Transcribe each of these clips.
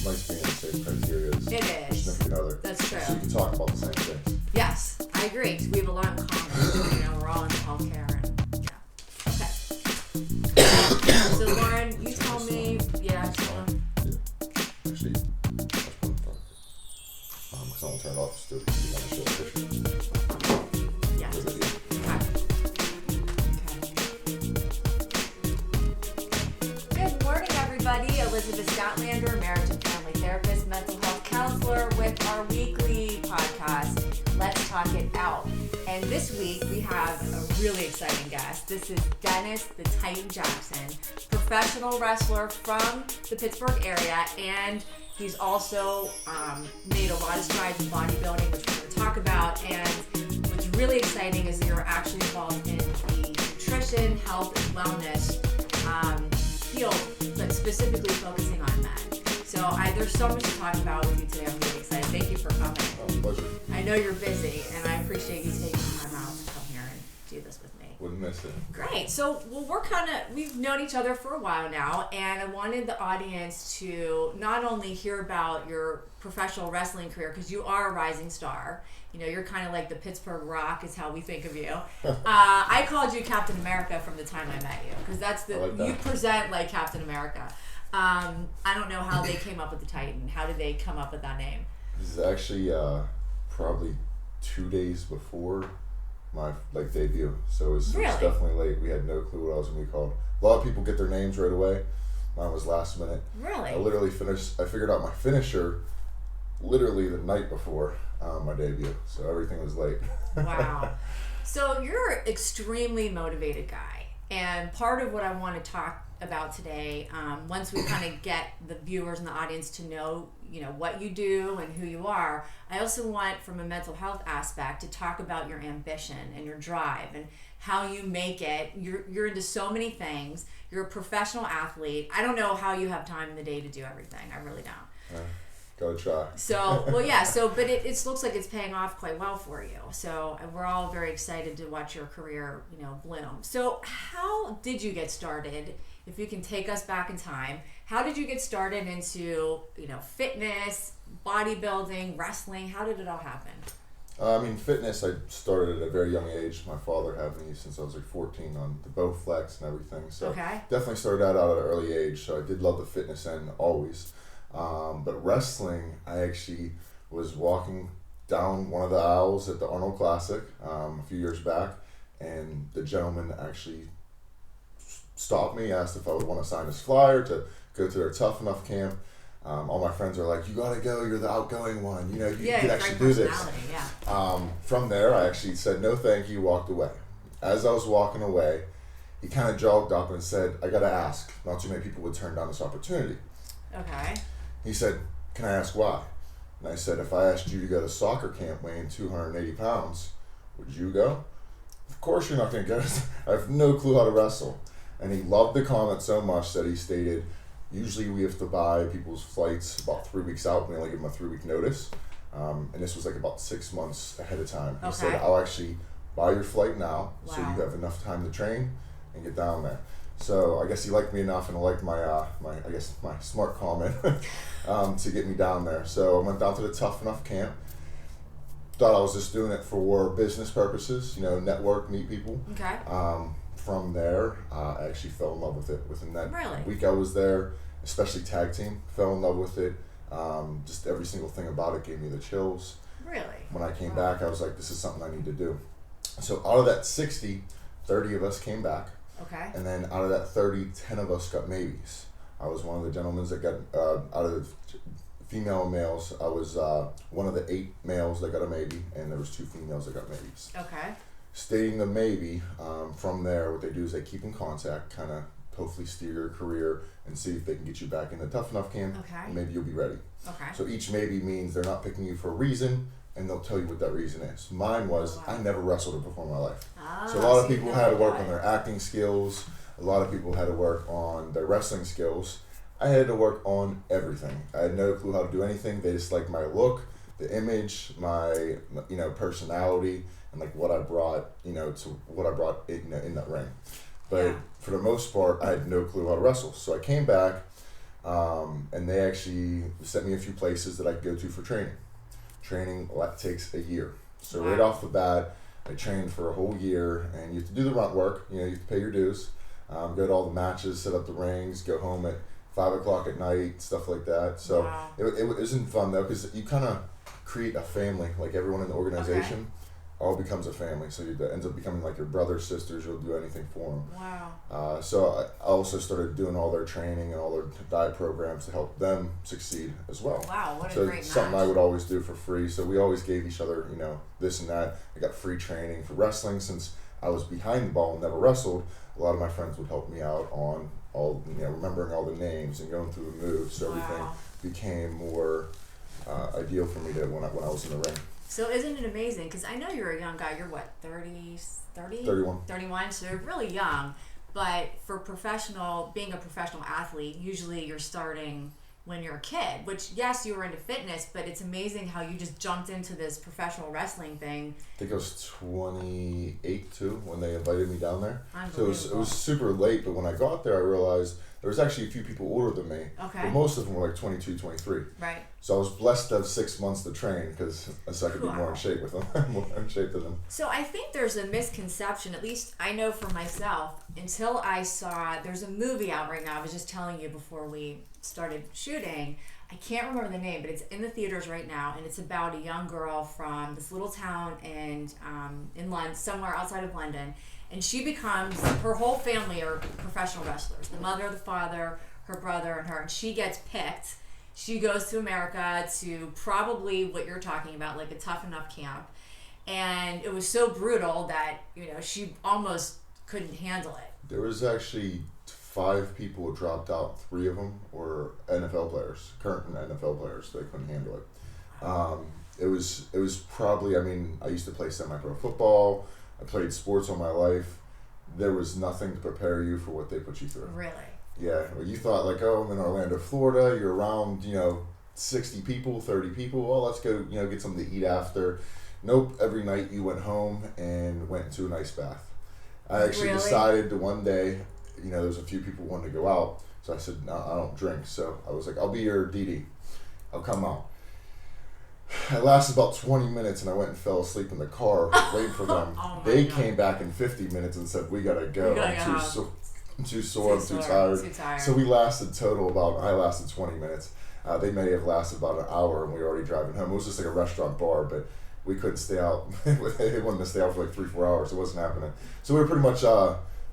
nice being in the same criteria as It your is. significant other. That's true. So you can talk about the same things. Yes, I agree. 'Cause we have a lot in common. You know, we're all into healthcare and yeah. Okay. So Lauren, you tell me. Yeah. So, Actually, let's put it in front. Because I won't turn it off. Still, you want to show a picture. yeah. The video. Okay. Good morning, everybody. Elizabeth STADTLANDER, marriage and family therapist, mental health counselor, with our weekly podcast, Let's Talk It Out. And this week we have a really exciting guest. This is Dennis the Titan Jackson, professional wrestler from the Pittsburgh area, and he's also made a lot of strides in bodybuilding, which we're going to talk about. And what's really exciting is that you're actually involved in the nutrition, health, and wellness field, but specifically focusing on men. So there's so much to talk about with you today. I'm really excited. Thank you for coming. Oh, pleasure. I know you're busy, and I appreciate you taking time out to come here and do this with me. Wouldn't miss it. Great. So, we've known each other for a while now, and I wanted the audience to not only hear about your professional wrestling career, because you are a rising star. You know, you're kind of like the Pittsburgh Rock is how we think of you. I called you Captain America from the time I met you, because you present like Captain America. I don't know how they came up with the Titan. How did they come up with that name? This is actually probably 2 days before my debut, so it was definitely late. We had no clue what I was going to be called. A lot of people get their names right away. Mine was last minute. Really? I figured out my finisher literally the night before my debut, so everything was late. Wow. So you're an extremely motivated guy, and part of what I want to talk about today, once we kind of get the viewers and the audience to know, what you do and who you are, I also want, from a mental health aspect, to talk about your ambition and your drive and how you make it. You're into so many things. You're a professional athlete. I don't know how you have time in the day to do everything. I really don't. Gotta try. So, but it looks like it's paying off quite well for you. So we're all very excited to watch your career, bloom. So how did you get started? If you can take us back in time, how did you get started into, fitness, bodybuilding, wrestling? How did it all happen? Fitness, I started at a very young age. My father had me since I was 14 on the Vocast and everything. So definitely started out at an early age. So I did love the fitness end always. But wrestling, I actually was walking down one of the aisles at the Arnold Classic a few years back, and the gentleman actually stopped me, asked if I would want to sign his flyer to go to their Tough Enough camp. All my friends are like, "You gotta go, you're the outgoing one, you can actually do this." Yeah. From there, I actually said no thank you, walked away. As I was walking away, he kind of jogged up and said, "I gotta ask, not too many people would turn down this opportunity." Okay. He said, "Can I ask why?" And I said, "If I asked you to go to soccer camp weighing 280 pounds, would you go?" "Of course you're not going to go. I have no clue how to wrestle." And he loved the comment so much that he stated, usually we have to buy people's flights about 3 weeks out. We only give them a 3-week notice. And this was about 6 months ahead of time. He said, "I'll actually buy your flight now so you have enough time to train and get down there." So I guess he liked me enough and liked my smart comment to get me down there. So I went down to the Tough Enough camp. Thought I was just doing it for business purposes, network, meet people. Okay. From there, I actually fell in love with it. Within that week I was there, especially tag team, fell in love with it. Just every single thing about it gave me the chills. Really? When I came back, I was like, this is something I need to do. So out of that 60, 30 of us came back. Okay. And then out of that 30, 10 of us got maybes. I was one of the gentlemen that got, out of the female and males, I was one of the 8 males that got a maybe, and there was 2 females that got maybes. Okay. Stating the maybe, from there, what they do is they keep in contact, kind of hopefully steer your career and see if they can get you back in the Tough Enough camp, and maybe you'll be ready. Okay. So each maybe means they're not picking you for a reason, and they'll tell you what that reason is. Mine was, I never wrestled before in my life. So a lot of people had to work on their acting skills. A lot of people had to work on their wrestling skills. I had to work on everything. I had no clue how to do anything. They just liked my look, the image, my personality, and what I brought, to what I brought in that ring. But for the most part, I had no clue how to wrestle. So I came back, And they actually sent me a few places that I could go to for training. Training takes a year. So right off the bat, I trained for a whole year, and you have to do the grunt work. You have to pay your dues, go to all the matches, set up the rings, go home at 5 o'clock at night, stuff like that. So it isn't fun though, because you kind of create a family. Like everyone in the organization all becomes a family. So it ends up becoming like your brothers, sisters. You'll do anything for them. Wow. So I also started doing all their training and all their diet programs to help them succeed as well. Wow, what a so great match. Something I would always do for free. So we always gave each other, this and that. I got free training for wrestling since I was behind the ball and never wrestled. A lot of my friends would help me out on all, remembering all the names and going through the moves. So everything became more ideal for me to when I was in the ring. So isn't it amazing? Because I know you're a young guy. You're what, 30? 31. 31, so you're really young. But for being a professional athlete, usually you're starting when you're a kid, which, yes, you were into fitness, but it's amazing how you just jumped into this professional wrestling thing. I think I was 28 too when they invited me down there. So it was super late, but when I got there, I realized there was actually a few people older than me. Okay. But most of them were like 22, 23. Right. So I was blessed to have 6 months to train because I could be more in shape with them, more in shape than them. So I think there's a misconception, at least I know for myself, until I saw, there's a movie out right now, I was just telling you before we started shooting, I can't remember the name, but it's in the theaters right now, and it's about a young girl from this little town in London, somewhere outside of London, and she becomes, her whole family are professional wrestlers, the mother, the father, her brother, and her, and she gets picked. She goes to America to probably what you're talking about, like a Tough Enough camp, and it was so brutal that, she almost couldn't handle it. There was actually 5 people who dropped out. 3 of them were NFL players, current NFL players. They couldn't handle it. It was probably, I used to play semi-pro football. I played sports all my life. There was nothing to prepare you for what they put you through. Really? Yeah. Well, you thought like, I'm in Orlando, Florida. You're around, 60 people, 30 people. Well, let's go, get something to eat after. Nope. Every night you went home and went into an ice bath. I actually decided to one day, there was a few people who wanted to go out. So I said, no, I don't drink. So I was like, I'll be your DD. I'll come out. It lasted about 20 minutes and I went and fell asleep in the car waiting for them. They came back in 50 minutes and said, we got to go. I'm too sore, I'm too tired. So we lasted I lasted 20 minutes. They may have lasted about an hour and we were already driving home. It was just like a restaurant bar, but we couldn't stay out. They wanted to stay out for like 3-4 hours. It wasn't happening. So we were pretty much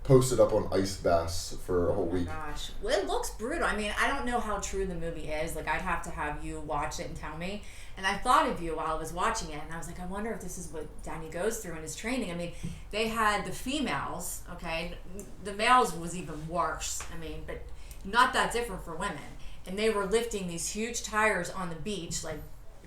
posted up on ice baths for a whole week. Oh my gosh. Well, it looks brutal. I don't know how true the movie is. Like, I'd have to have you watch it and tell me. And I thought of you while I was watching it, and I was like, I wonder if this is what Danny goes through in his training. They had the females, okay? The males was even worse. But not that different for women. And they were lifting these huge tires on the beach, like,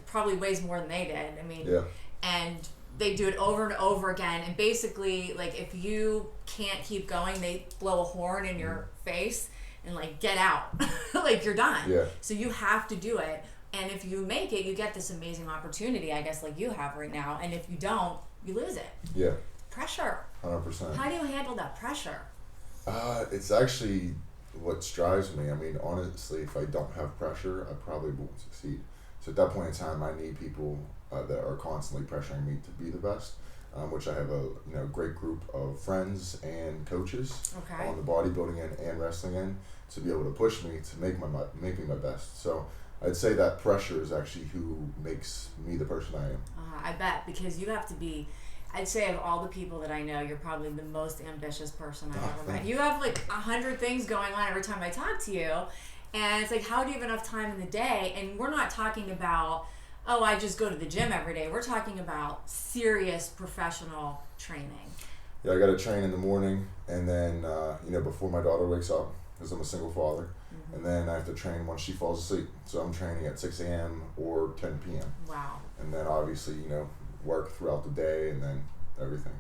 probably weighs more than they did. Yeah. And they do it over and over again, and basically, like, if you can't keep going, they blow a horn in your face and, like, get out. Like, you're done. Yeah. So you have to do it, and if you make it, you get this amazing opportunity, I guess, like you have right now, and if you don't, you lose it. Yeah. Pressure. 100%. How do you handle that pressure? It's actually what drives me. Honestly, if I don't have pressure, I probably won't succeed. So at that point in time, I need people that are constantly pressuring me to be the best, which I have a great group of friends and coaches on the bodybuilding end and wrestling end to be able to push me to make me my best. So I'd say that pressure is actually who makes me the person I am. I bet, because you have to be, I'd say of all the people that I know, you're probably the most ambitious person I've ever met. You have like 100 things going on every time I talk to you, and it's like, how do you have enough time in the day? And we're not talking about, I just go to the gym every day. We're talking about serious professional training. Yeah, I got to train in the morning, and then before my daughter wakes up, because I'm a single father, and then I have to train once she falls asleep. So I'm training at 6 a.m. or 10 p.m. Wow. And then obviously, work throughout the day and then everything.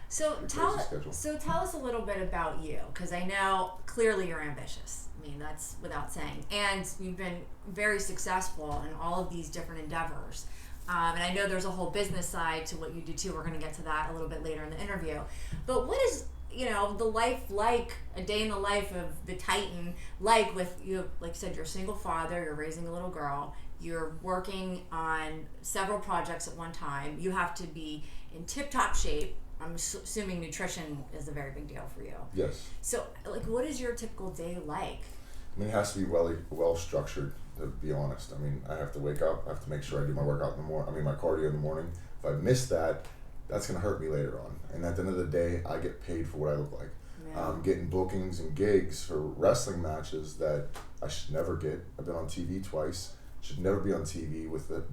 So tell us a little bit about you, because I know clearly you're ambitious. That's without saying. And you've been very successful in all of these different endeavors. And I know there's a whole business side to what you do too. We're going to get to that a little bit later in the interview. But what is, the life, like a day in the life of the Titan, like with you, like you said, you're a single father, you're raising a little girl, you're working on several projects at one time, you have to be in tip-top shape. I'm assuming nutrition is a very big deal for you. Yes. So, like, what is your typical day like? I mean, it has to be well structured, to be honest. I mean, I have to wake up, I have to make sure I do my workout in the morning, my cardio in the morning. If I miss that, that's going to hurt me later on. And at the end of the day, I get paid for what I look like. Yeah. I'm getting bookings and gigs for wrestling matches that I should never get. I've been on TV twice. Should never be on TV with the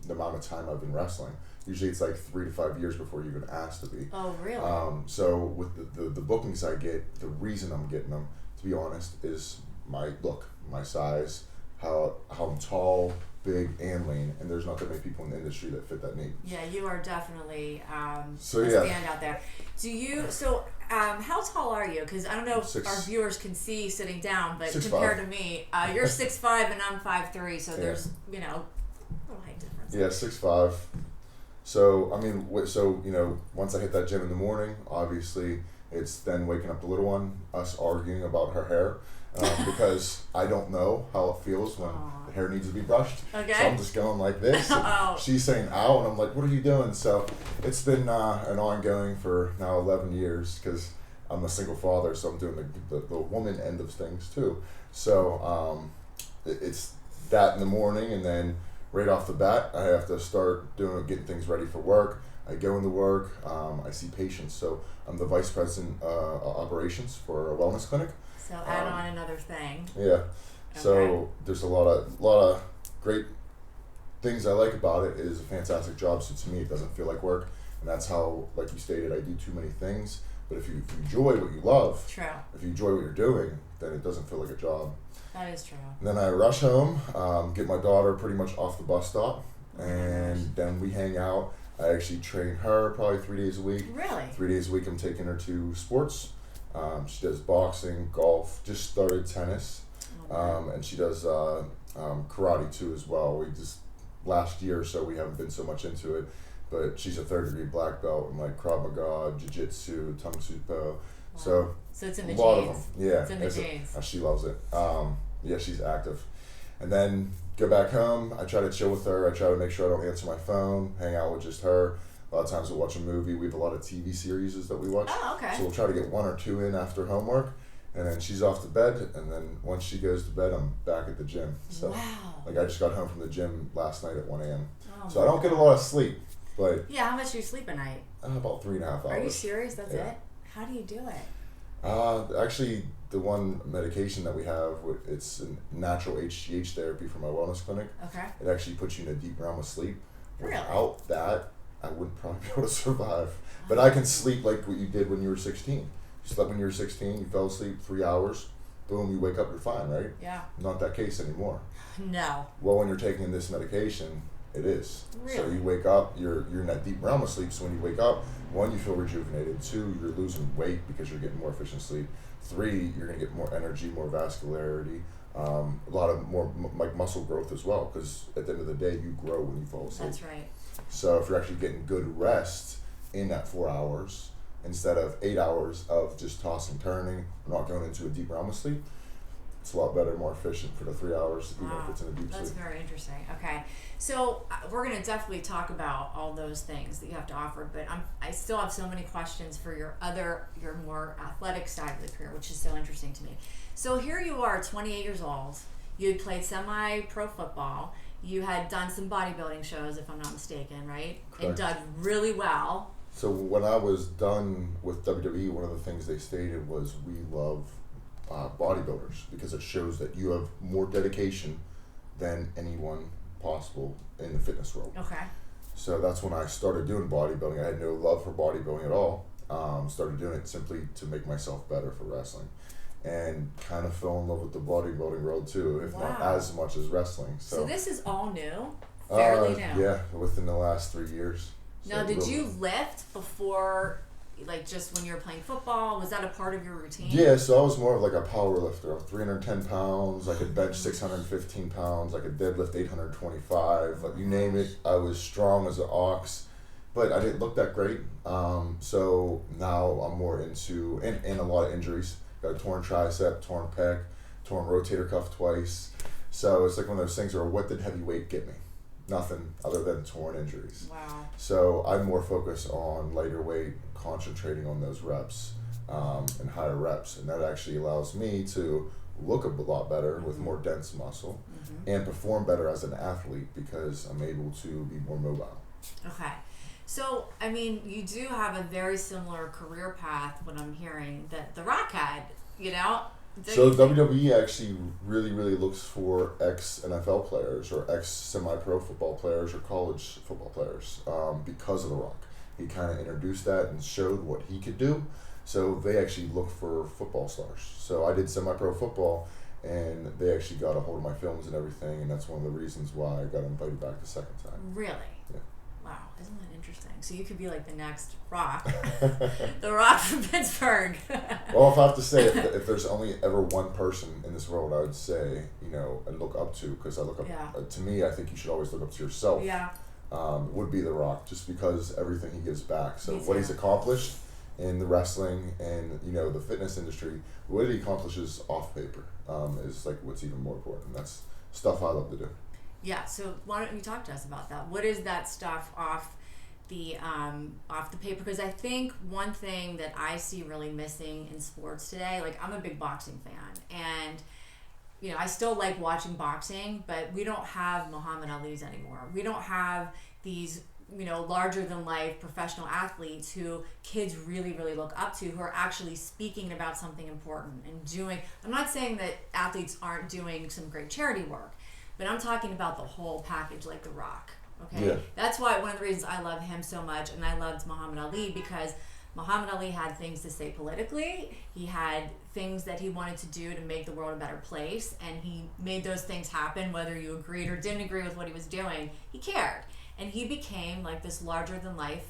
amount of time I've been wrestling. Usually it's like 3 to 5 years before you're even asked to be. Oh, really? So with the bookings I get, the reason I'm getting them, to be honest, is my look, my size, how I'm tall, big, and lean, and there's not that many people in the industry that fit that need. Yeah, you are definitely a stand out there. How tall are you? Because I don't know if our viewers can see sitting down, but compared to me, you're 6'5" and I'm 5'3", so there's a little height difference. Yeah, 6'5". So, I mean, once I hit that gym in the morning, obviously, it's then waking up the little one, us arguing about her hair, because I don't know how it feels when the hair needs to be brushed. Okay. So I'm just going like this. And she's saying, ow, and I'm like, what are you doing? So it's been an ongoing for now 11 years, because I'm a single father, so I'm doing the woman end of things too. So it's that in the morning, and then right off the bat, I have to start getting things ready for work. I go into work, I see patients. So I'm the vice president operations for a wellness clinic. So add on another thing. Yeah. Okay. So there's a lot of great things I like about it. It is a fantastic job. So to me, it doesn't feel like work. And that's how, like you stated, I do too many things. But if you enjoy what you love, true. If you enjoy what you're doing, then it doesn't feel like a job. That is true. And then I rush home, get my daughter pretty much off the bus stop, and then we hang out. I actually train her probably 3 days a week. Really? 3 days a week I'm taking her to sports. She does boxing, golf, just started tennis, and she does karate too as well. We just, last year or so, we haven't been so much into it, but she's a 3rd-degree black belt in like Krav Maga, Jiu-Jitsu, Tung Soo Po. So it's in the genes. A lot of them. Yeah. It's in the genes. She loves it. Yeah, she's active. And then go back home. I try to chill with her. I try to make sure I don't answer my phone, hang out with just her. A lot of times we'll watch a movie. We have a lot of TV series that we watch. Oh, okay. So we'll try to get 1 or 2 in after homework. And then she's off to bed. And then once she goes to bed, I'm back at the gym. So, wow. Like I just got home from the gym last night at 1 a.m. Oh, so I don't get a lot of sleep. But yeah, how much do you sleep a night? About 3.5 hours. Are you serious? That's it? How do you do it? Actually, the one medication that we have, it's a natural HGH therapy from my wellness clinic. Okay. It actually puts you in a deep realm of sleep. Really? Without that, I wouldn't probably be able to survive. But I can sleep like what you did when you were 16. You slept when you were 16, you fell asleep 3 hours, boom, you wake up, you're fine, right? Yeah. Not that case anymore. No. Well, when you're taking this medication, it is. Really? So you wake up, you're in that deep realm of sleep. So when you wake up, 1, you feel rejuvenated. 2, you're losing weight because you're getting more efficient sleep. 3, you're going to get more energy, more vascularity, a lot of more like muscle growth as well, because at the end of the day, you grow when you fall asleep. That's right. So if you're actually getting good rest in that 4 hours, instead of 8 hours of just tossing, turning, not going into a deep realm of sleep, it's a lot better, more efficient for the 3 hours, even if it's in a deep sleep. That's very interesting. Okay, so we're going to definitely talk about all those things that you have to offer, but I still have so many questions for your more athletic side of the career, which is so interesting to me. So here you are, 28 years old. You had played semi-pro football. You had done some bodybuilding shows, if I'm not mistaken, right? Correct. And done really well. So when I was done with WWE, one of the things they stated was, we love bodybuilders because it shows that you have more dedication than anyone possible in the fitness world. Okay. So that's when I started doing bodybuilding. I had no love for bodybuilding at all. Started doing it simply to make myself better for wrestling, and kind of fell in love with the bodybuilding world too, if not as much as wrestling. So this is all new? Fairly new? Yeah, within the last 3 years. Now, did you lift before, like just when you were playing football? Was that a part of your routine? Yeah, so I was more of like a power lifter. I'm 310 pounds. I could bench 615 pounds. I could deadlift 825. Like you name it, I was strong as an ox. but I didn't look that great. So now I'm more into, and a lot of injuries. Got a torn tricep, torn pec, torn rotator cuff twice. So it's like one of those things where, what did heavyweight get me? Nothing other than torn injuries. Wow. So I'm more focused on lighter weight, concentrating on those reps and higher reps. And that actually allows me to look a lot better with more dense muscle and perform better as an athlete because I'm able to be more mobile. Okay. So, I mean, you do have a very similar career path, what I'm hearing, that The Rock had, you know? So WWE actually really, really looks for ex-NFL players or ex-semi-pro football players or college football players because of The Rock. He kind of introduced that and showed what he could do. So they actually look for football stars. So I did semi-pro football, and they actually got a hold of my films and everything, and that's one of the reasons why I got invited back the second time. Really? Yeah. Wow, isn't that interesting? So you could be like the next Rock. The Rock from Pittsburgh. Well, if I have to say, if there's only ever one person in this world I would say, you know, and look up to, because I look up, to me, I think you should always look up to yourself, would be The Rock, just because everything he gives back. So what he's accomplished in the wrestling and, you know, the fitness industry, what he accomplishes off paper is like what's even more important. That's stuff I love to do. Yeah, so why don't you talk to us about that? What is that stuff off the paper? Because I think one thing that I see really missing in sports today, like I'm a big boxing fan, and you know I still like watching boxing, but we don't have Muhammad Ali's anymore. We don't have these, you know, larger than life professional athletes who kids really, really look up to, who are actually speaking about something important and doing. I'm not saying that athletes aren't doing some great charity work, but I'm talking about the whole package, like The Rock. Okay, yeah. That's why one of the reasons I love him so much, and I loved Muhammad Ali, because Muhammad Ali had things to say politically. He had things that he wanted to do to make the world a better place, and he made those things happen, whether you agreed or didn't agree with what he was doing. He cared, and he became like this larger than life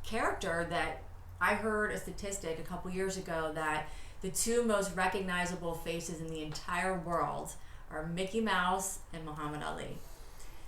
character. That I heard a statistic a couple years ago that the two most recognizable faces in the entire world are Mickey Mouse and Muhammad Ali.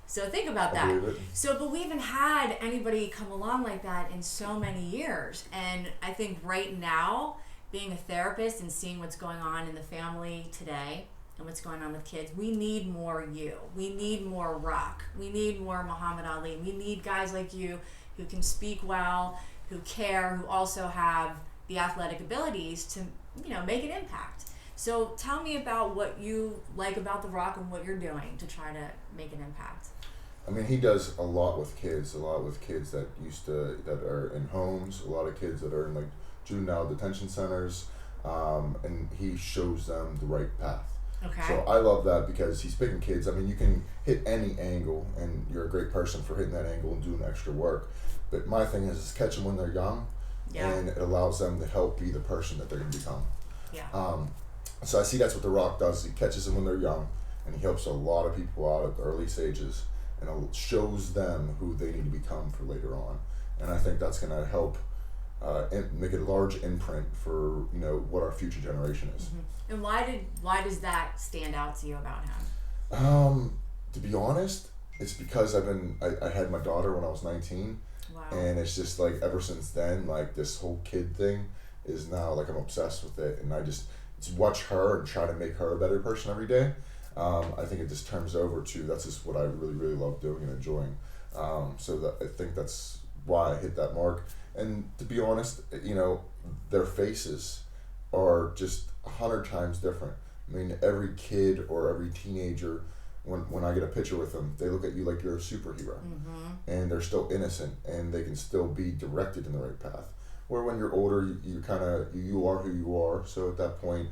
So think about that. So, but we haven't had anybody come along like that in so many years. And I think right now, being a therapist and seeing what's going on in the family today and what's going on with kids, we need more you. We need more Rock. We need more Muhammad Ali. We need guys like you who can speak well, who care, who also have the athletic abilities to, you know, make an impact. So tell me about what you like about The Rock and what you're doing to try to make an impact. I mean, he does a lot with kids that that are in homes, a lot of kids that are in like juvenile detention centers, and he shows them the right path. Okay. So I love that because he's picking kids. I mean, you can hit any angle, and you're a great person for hitting that angle and doing extra work. But my thing is catch them when they're young, and it allows them to help be the person that they're going to become. Yeah. So I see that's what The Rock does. He catches them when they're young, and he helps a lot of people out at the early stages, and shows them who they need to become for later on. And I think that's going to help make a large imprint for, you know, what our future generation is. Mm-hmm. And why does that stand out to you about him? To be honest, it's because I had my daughter when I was 19. Wow. And it's just like ever since then, like this whole kid thing is now like I'm obsessed with it, and I just watch her and try to make her a better person every day. I think it just turns over to that's just what I really, really love doing and enjoying. So that I think that's why I hit that mark. And to be honest, you know, their faces are just 100 times different. I mean, every kid or every teenager, when I get a picture with them, they look at you like you're a superhero, and they're still innocent, and they can still be directed in the right path. Where when you're older, you are who you are. So at that point,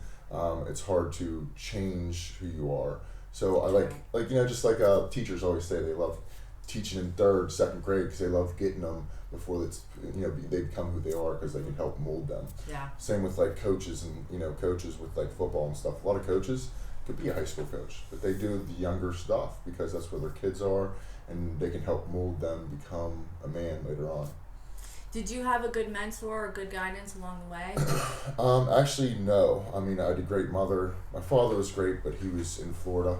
it's hard to change who you are. So I like you know, just like teachers always say, they love teaching in 3rd, 2nd grade because they love getting them before it's, you know, they become who they are because they can help mold them. Yeah. Same with like coaches and, you know, coaches with like football and stuff. A lot of coaches could be a high school coach, but they do the younger stuff because that's where their kids are, and they can help mold them become a man later on. Did you have a good mentor or good guidance along the way? Actually, no. I mean, I had a great mother. My father was great, but he was in Florida,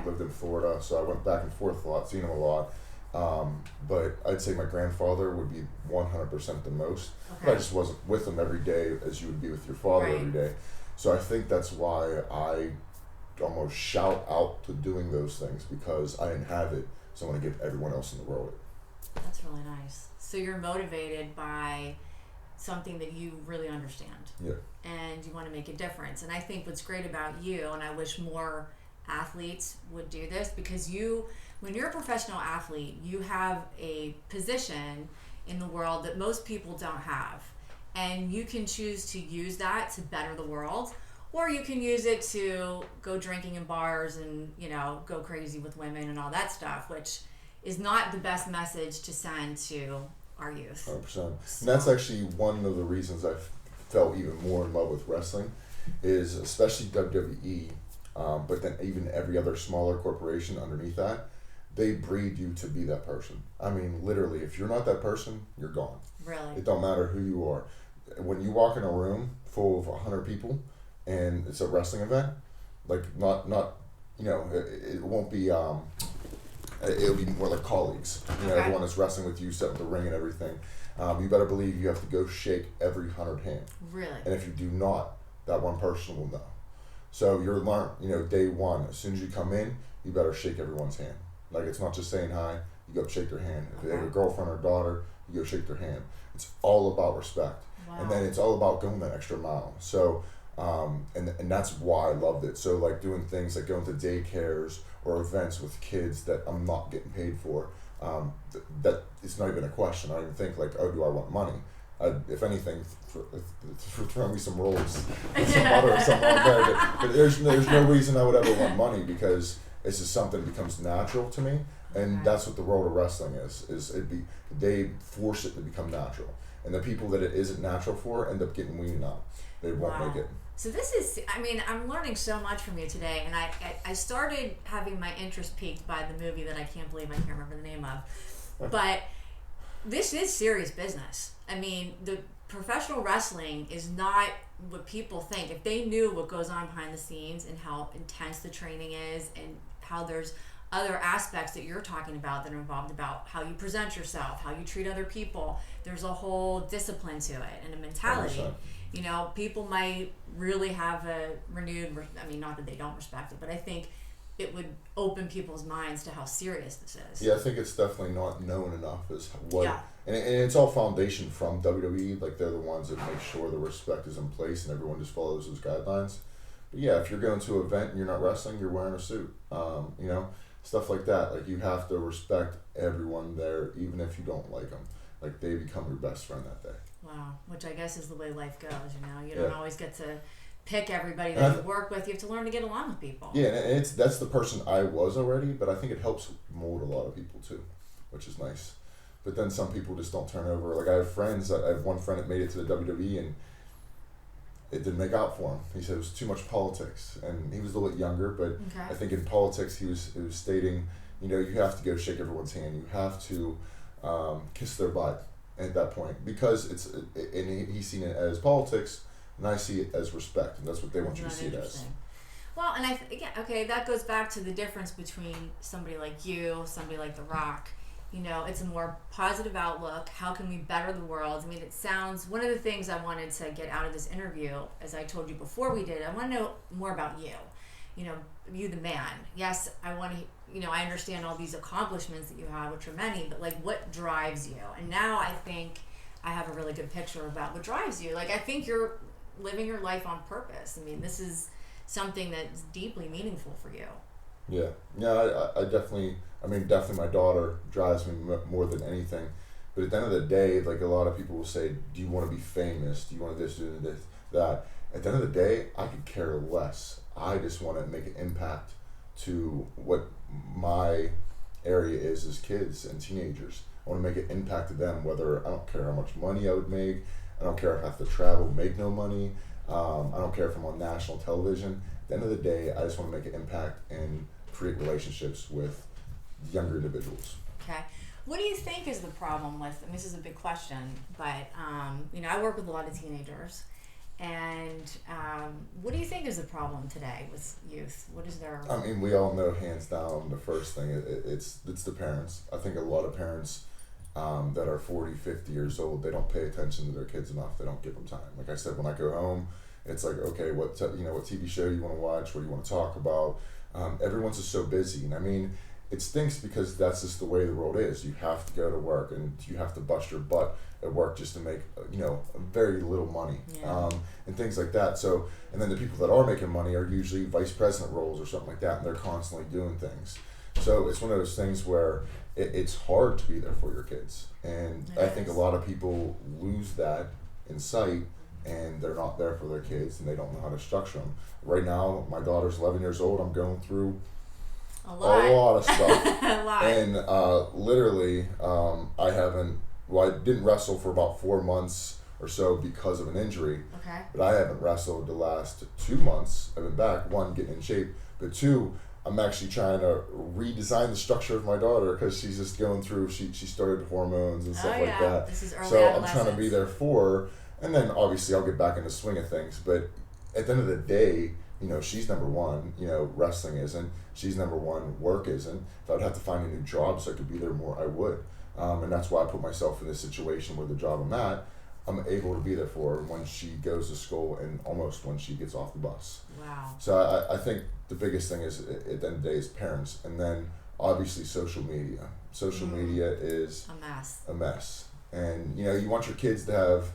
lived in Florida, so I went back and forth a lot, seen him a lot. But I'd say my grandfather would be 100% the most. Okay. But I just wasn't with him every day as you would be with your father Right. every day. So I think that's why I almost shout out to doing those things, because I didn't have it, so I want to give everyone else in the world it. That's really nice. So you're motivated by something that you really understand. Yeah. And you want to make a difference. And I think what's great about you, and I wish more athletes would do this, because when you're a professional athlete, you have a position in the world that most people don't have. And you can choose to use that to better the world, or you can use it to go drinking in bars and, go crazy with women and all that stuff, which is not the best message to send to our youth. 100%. And that's actually one of the reasons I felt even more in love with wrestling, is especially WWE, but then even every other smaller corporation underneath that, they breed you to be that person. I mean, literally, if you're not that person, you're gone. Really? It don't matter who you are. When you walk in a room full of 100 people and it's a wrestling event, like it won't be, it'll be more like colleagues. Okay. Everyone that's wrestling with you, set with the ring and everything. You better believe you have to go shake every 100 hand. Really? And if you do not, that one person will know. So you're learned, day one, as soon as you come in, you better shake everyone's hand. Like, it's not just saying hi, you go shake their hand. If they have a girlfriend or daughter, you go shake their hand. It's all about respect. Wow. And then it's all about going that extra mile. So, and that's why I loved it. So, like, doing things like going to daycares or events with kids that I'm not getting paid for, that it's not even a question. I don't even think, like, oh, do I want money? If anything, throw me some rolls, some butter or something like that. But there's no reason I would ever want money, because it's just something that becomes natural to me. And that's what the world of wrestling is they force it to become natural. And the people that it isn't natural for end up getting weaned out. They won't make it. So this is, I'm learning so much from you today, and I started having my interest piqued by the movie that I can't believe I can't remember the name of. But this is serious business. The professional wrestling is not what people think. If they knew what goes on behind the scenes and how intense the training is, and how there's other aspects that you're talking about that are involved, about how you present yourself, how you treat other people, there's a whole discipline to it and a mentality. 100%. People might really have a renewed, not that they don't respect it, but I think it would open people's minds to how serious this is. Yeah, I think it's definitely not known enough as what, Yeah. and it's all foundation from WWE. Like, they're the ones that make sure the respect is in place and everyone just follows those guidelines. But yeah, if you're going to an event and you're not wrestling, you're wearing a suit. Stuff like that. Like, you have to respect everyone there, even if you don't like them. Like, they become your best friend that day. Wow, which I guess is the way life goes. You don't always get to pick everybody that you work with. You have to learn to get along with people. Yeah, and that's the person I was already, but I think it helps mold a lot of people too, which is nice. But then some people just don't turn over. Like, I have one friend that made it to the WWE, and it didn't make out for him. He said it was too much politics, and he was a little bit younger, but I think in politics he was stating, you have to go shake everyone's hand, you have to kiss their butt at that point, because he's seen it as politics, and I see it as respect, and that's what they want you to see it as. Well, and that goes back to the difference between somebody like you, somebody like The Rock. It's a more positive outlook. How can we better the world? It sounds, one of the things I wanted to get out of this interview, as I told you before we did, I want to know more about you. You the man. Yes, I want to, I understand all these accomplishments that you have, which are many, but like, what drives you? And now I think I have a really good picture about what drives you. Like, I think you're living your life on purpose. This is something that's deeply meaningful for you. Yeah, I definitely my daughter drives me more than anything. But at the end of the day, like, a lot of people will say, do you want to be famous? Do you want this, do this, that? At the end of the day, I could care less. I just want to make an impact to what my area is as kids and teenagers. I want to make an impact to them, whether, I don't care how much money I would make. I don't care if I have to travel, make no money. I don't care if I'm on national television. At the end of the day, I just want to make an impact and create relationships with younger individuals. Okay. What do you think is the problem with, and this is a big question, but I work with a lot of teenagers, And what do you think is the problem today with youth? What is their... I mean, we all know hands down the first thing, it's the parents. I think a lot of parents that are 40, 50 years old, they don't pay attention to their kids enough. They don't give them time. Like I said, when I go home, it's like, okay, what TV show you want to watch? What do you want to talk about? Everyone's just so busy. And I mean, it stinks because that's just the way the world is. You have to go to work and you have to bust your butt at work just to make, very little money, and things like that. So, and then the people that are making money are usually vice president roles or something like that, and they're constantly doing things. So it's one of those things where it's hard to be there for your kids. And I think a lot of people lose that in sight, and they're not there for their kids, and they don't know how to structure them. Right now, my daughter's 11 years old. I'm going through a lot of stuff. A lot. And literally, I didn't wrestle for about 4 months or so because of an injury. Okay. But I haven't wrestled the last 2 months. I've been back, one, getting in shape, but two, I'm actually trying to redesign the structure of my daughter because she's just going through, she started hormones and stuff like that. This is early so I'm adolescence. trying to be there for her. And then obviously I'll get back in the swing of things. But at the end of the day, she's number one, wrestling isn't. She's number one, work isn't. If I'd have to find a new job so I could be there more, I would. And that's why I put myself in this situation where the job I'm at, I'm able to be there for her when she goes to school and almost when she gets off the bus. Wow. So I think the biggest thing is, at the end of the day, is parents. And then obviously social media. Social media is a mess. And, you want your kids to have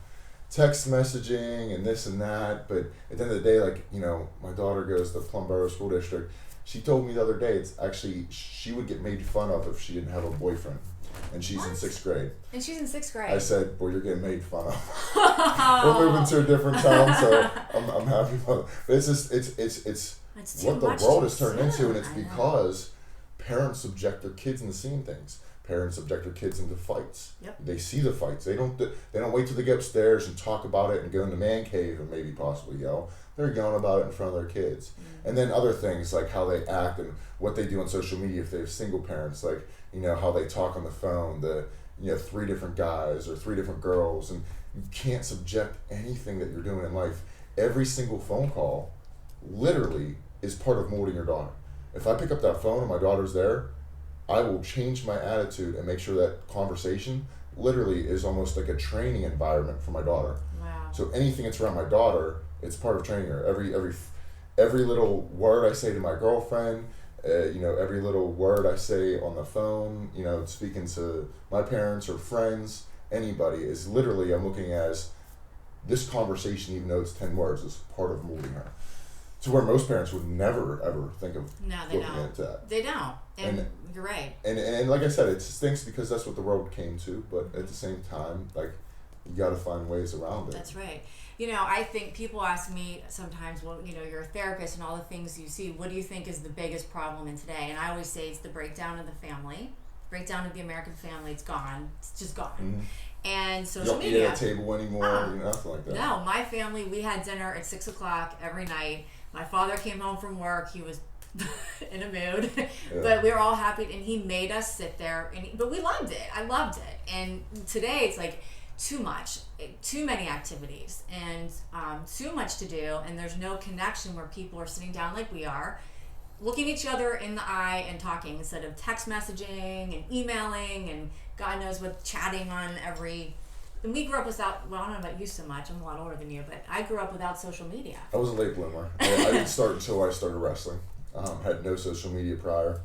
text messaging and this and that, but at the end of the day, like, my daughter goes to Plum Borough School District. She told me the other day, it's actually, she would get made fun of if she didn't have a boyfriend. And she's in 6th grade. And she's in 6th grade. I said, "Boy, you're getting made fun of." We're moving to a different town, so I'm happy about it. But it's just it's what the world has turned into, and it's because parents subject their kids into seeing things. Parents subject their kids into fights. Yep. They see the fights. They don't wait till they get upstairs and talk about it and go in the man cave and maybe possibly yell. They're going about it in front of their kids. And then other things like how they act and what they do on social media if they have single parents, like how they talk on the phone, 3 different guys or 3 different girls, and you can't subject anything that you're doing in life. Every single phone call literally is part of molding your daughter. If I pick up that phone and my daughter's there, I will change my attitude and make sure that conversation literally is almost like a training environment for my daughter. Wow. So anything that's around my daughter, it's part of training her. Every little word I say to my girlfriend, every little word I say on the phone, speaking to my parents or friends, anybody, is literally, I'm looking as this conversation, even though it's 10 words, is part of molding her. To where most parents would never, ever think of looking into that. They don't. And you're right. And like I said, it stinks because that's what the world came to, but at the same time, like, you got to find ways around it. That's right. I think people ask me sometimes, well, you're a therapist and all the things you see, what do you think is the biggest problem in today? And I always say it's the breakdown of the family, breakdown of the American family. It's gone. It's just gone. Mm-hmm. And social media. You don't eat at a table anymore, nothing like that. No, my family, we had dinner at 6 o'clock every night. My father came home from work. He was in a mood, but we were all happy, and he made us sit there. But we loved it. I loved it. And today it's like too many activities, and too much to do, and there's no connection where people are sitting down like we are, looking each other in the eye and talking instead of text messaging and emailing and God knows what, chatting on every. And we grew up without, well, I don't know about you so much, I'm a lot older than you, but I grew up without social media. I was a late bloomer. I didn't start until I started wrestling. Had no social media prior,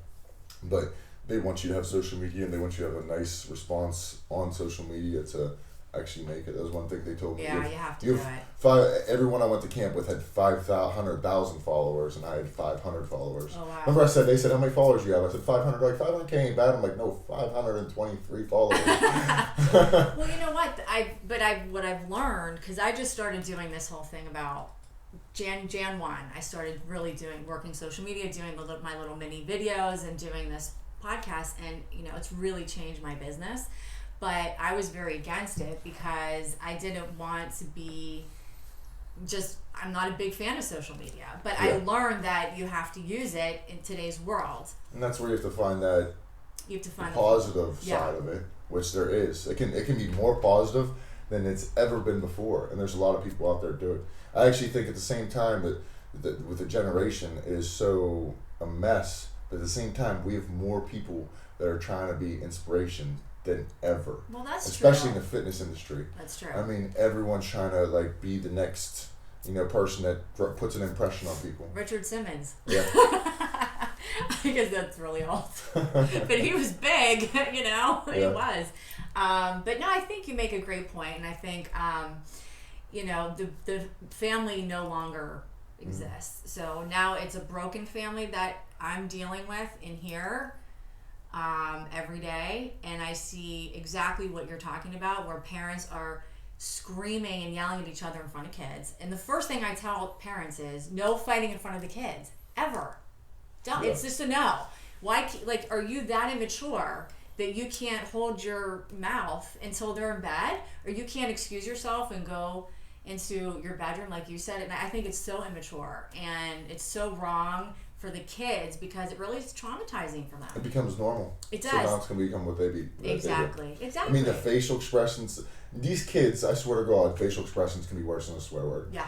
but they want you to have social media, and they want you to have a nice response on social media to actually make it. That was one thing they told me. Yeah, you have to do it. Everyone I went to camp with had 500,000 followers, and I had 500 followers. Oh, wow. Remember they said, how many followers do you have? I said 500. Like, 500K ain't bad. I'm like, no, 523 followers. Well, you know what? What I've learned, because I just started doing this whole thing about Jan 1. I started really working social media, doing my little mini videos and doing this podcast, and it's really changed my business. But I was very against it because I didn't want to be I'm not a big fan of social media. But I learned that you have to use it in today's world. And that's where you have to find the positive side of it, which there is. It can be more positive than it's ever been before. And there's a lot of people out there do it. I actually think at the same time that with the generation it is so a mess, but at the same time we have more people that are trying to be inspiration than ever. Well, that's especially true. in the fitness industry. That's true. I mean, everyone's trying to like be the next, person that puts an impression on people. Richard Simmons. Yeah. I guess that's really old. But he was big, He was. But no, I think you make a great point, and I think, the family no longer exists. So now it's a broken family that I'm dealing with in here every day, and I see exactly what you're talking about, where parents are screaming and yelling at each other in front of kids. And the first thing I tell parents is no fighting in front of the kids ever. Don't. Yeah. It's just a no. Why? Are you that immature that you can't hold your mouth until they're in bed, or you can't excuse yourself and go into your bedroom like you said? And I think it's so immature, and it's so wrong for the kids because it really is traumatizing for them. It becomes normal. It does. So now it's going to become what they be. Exactly. I mean, the facial expressions. These kids, I swear to God, facial expressions can be worse than a swear word. Yeah.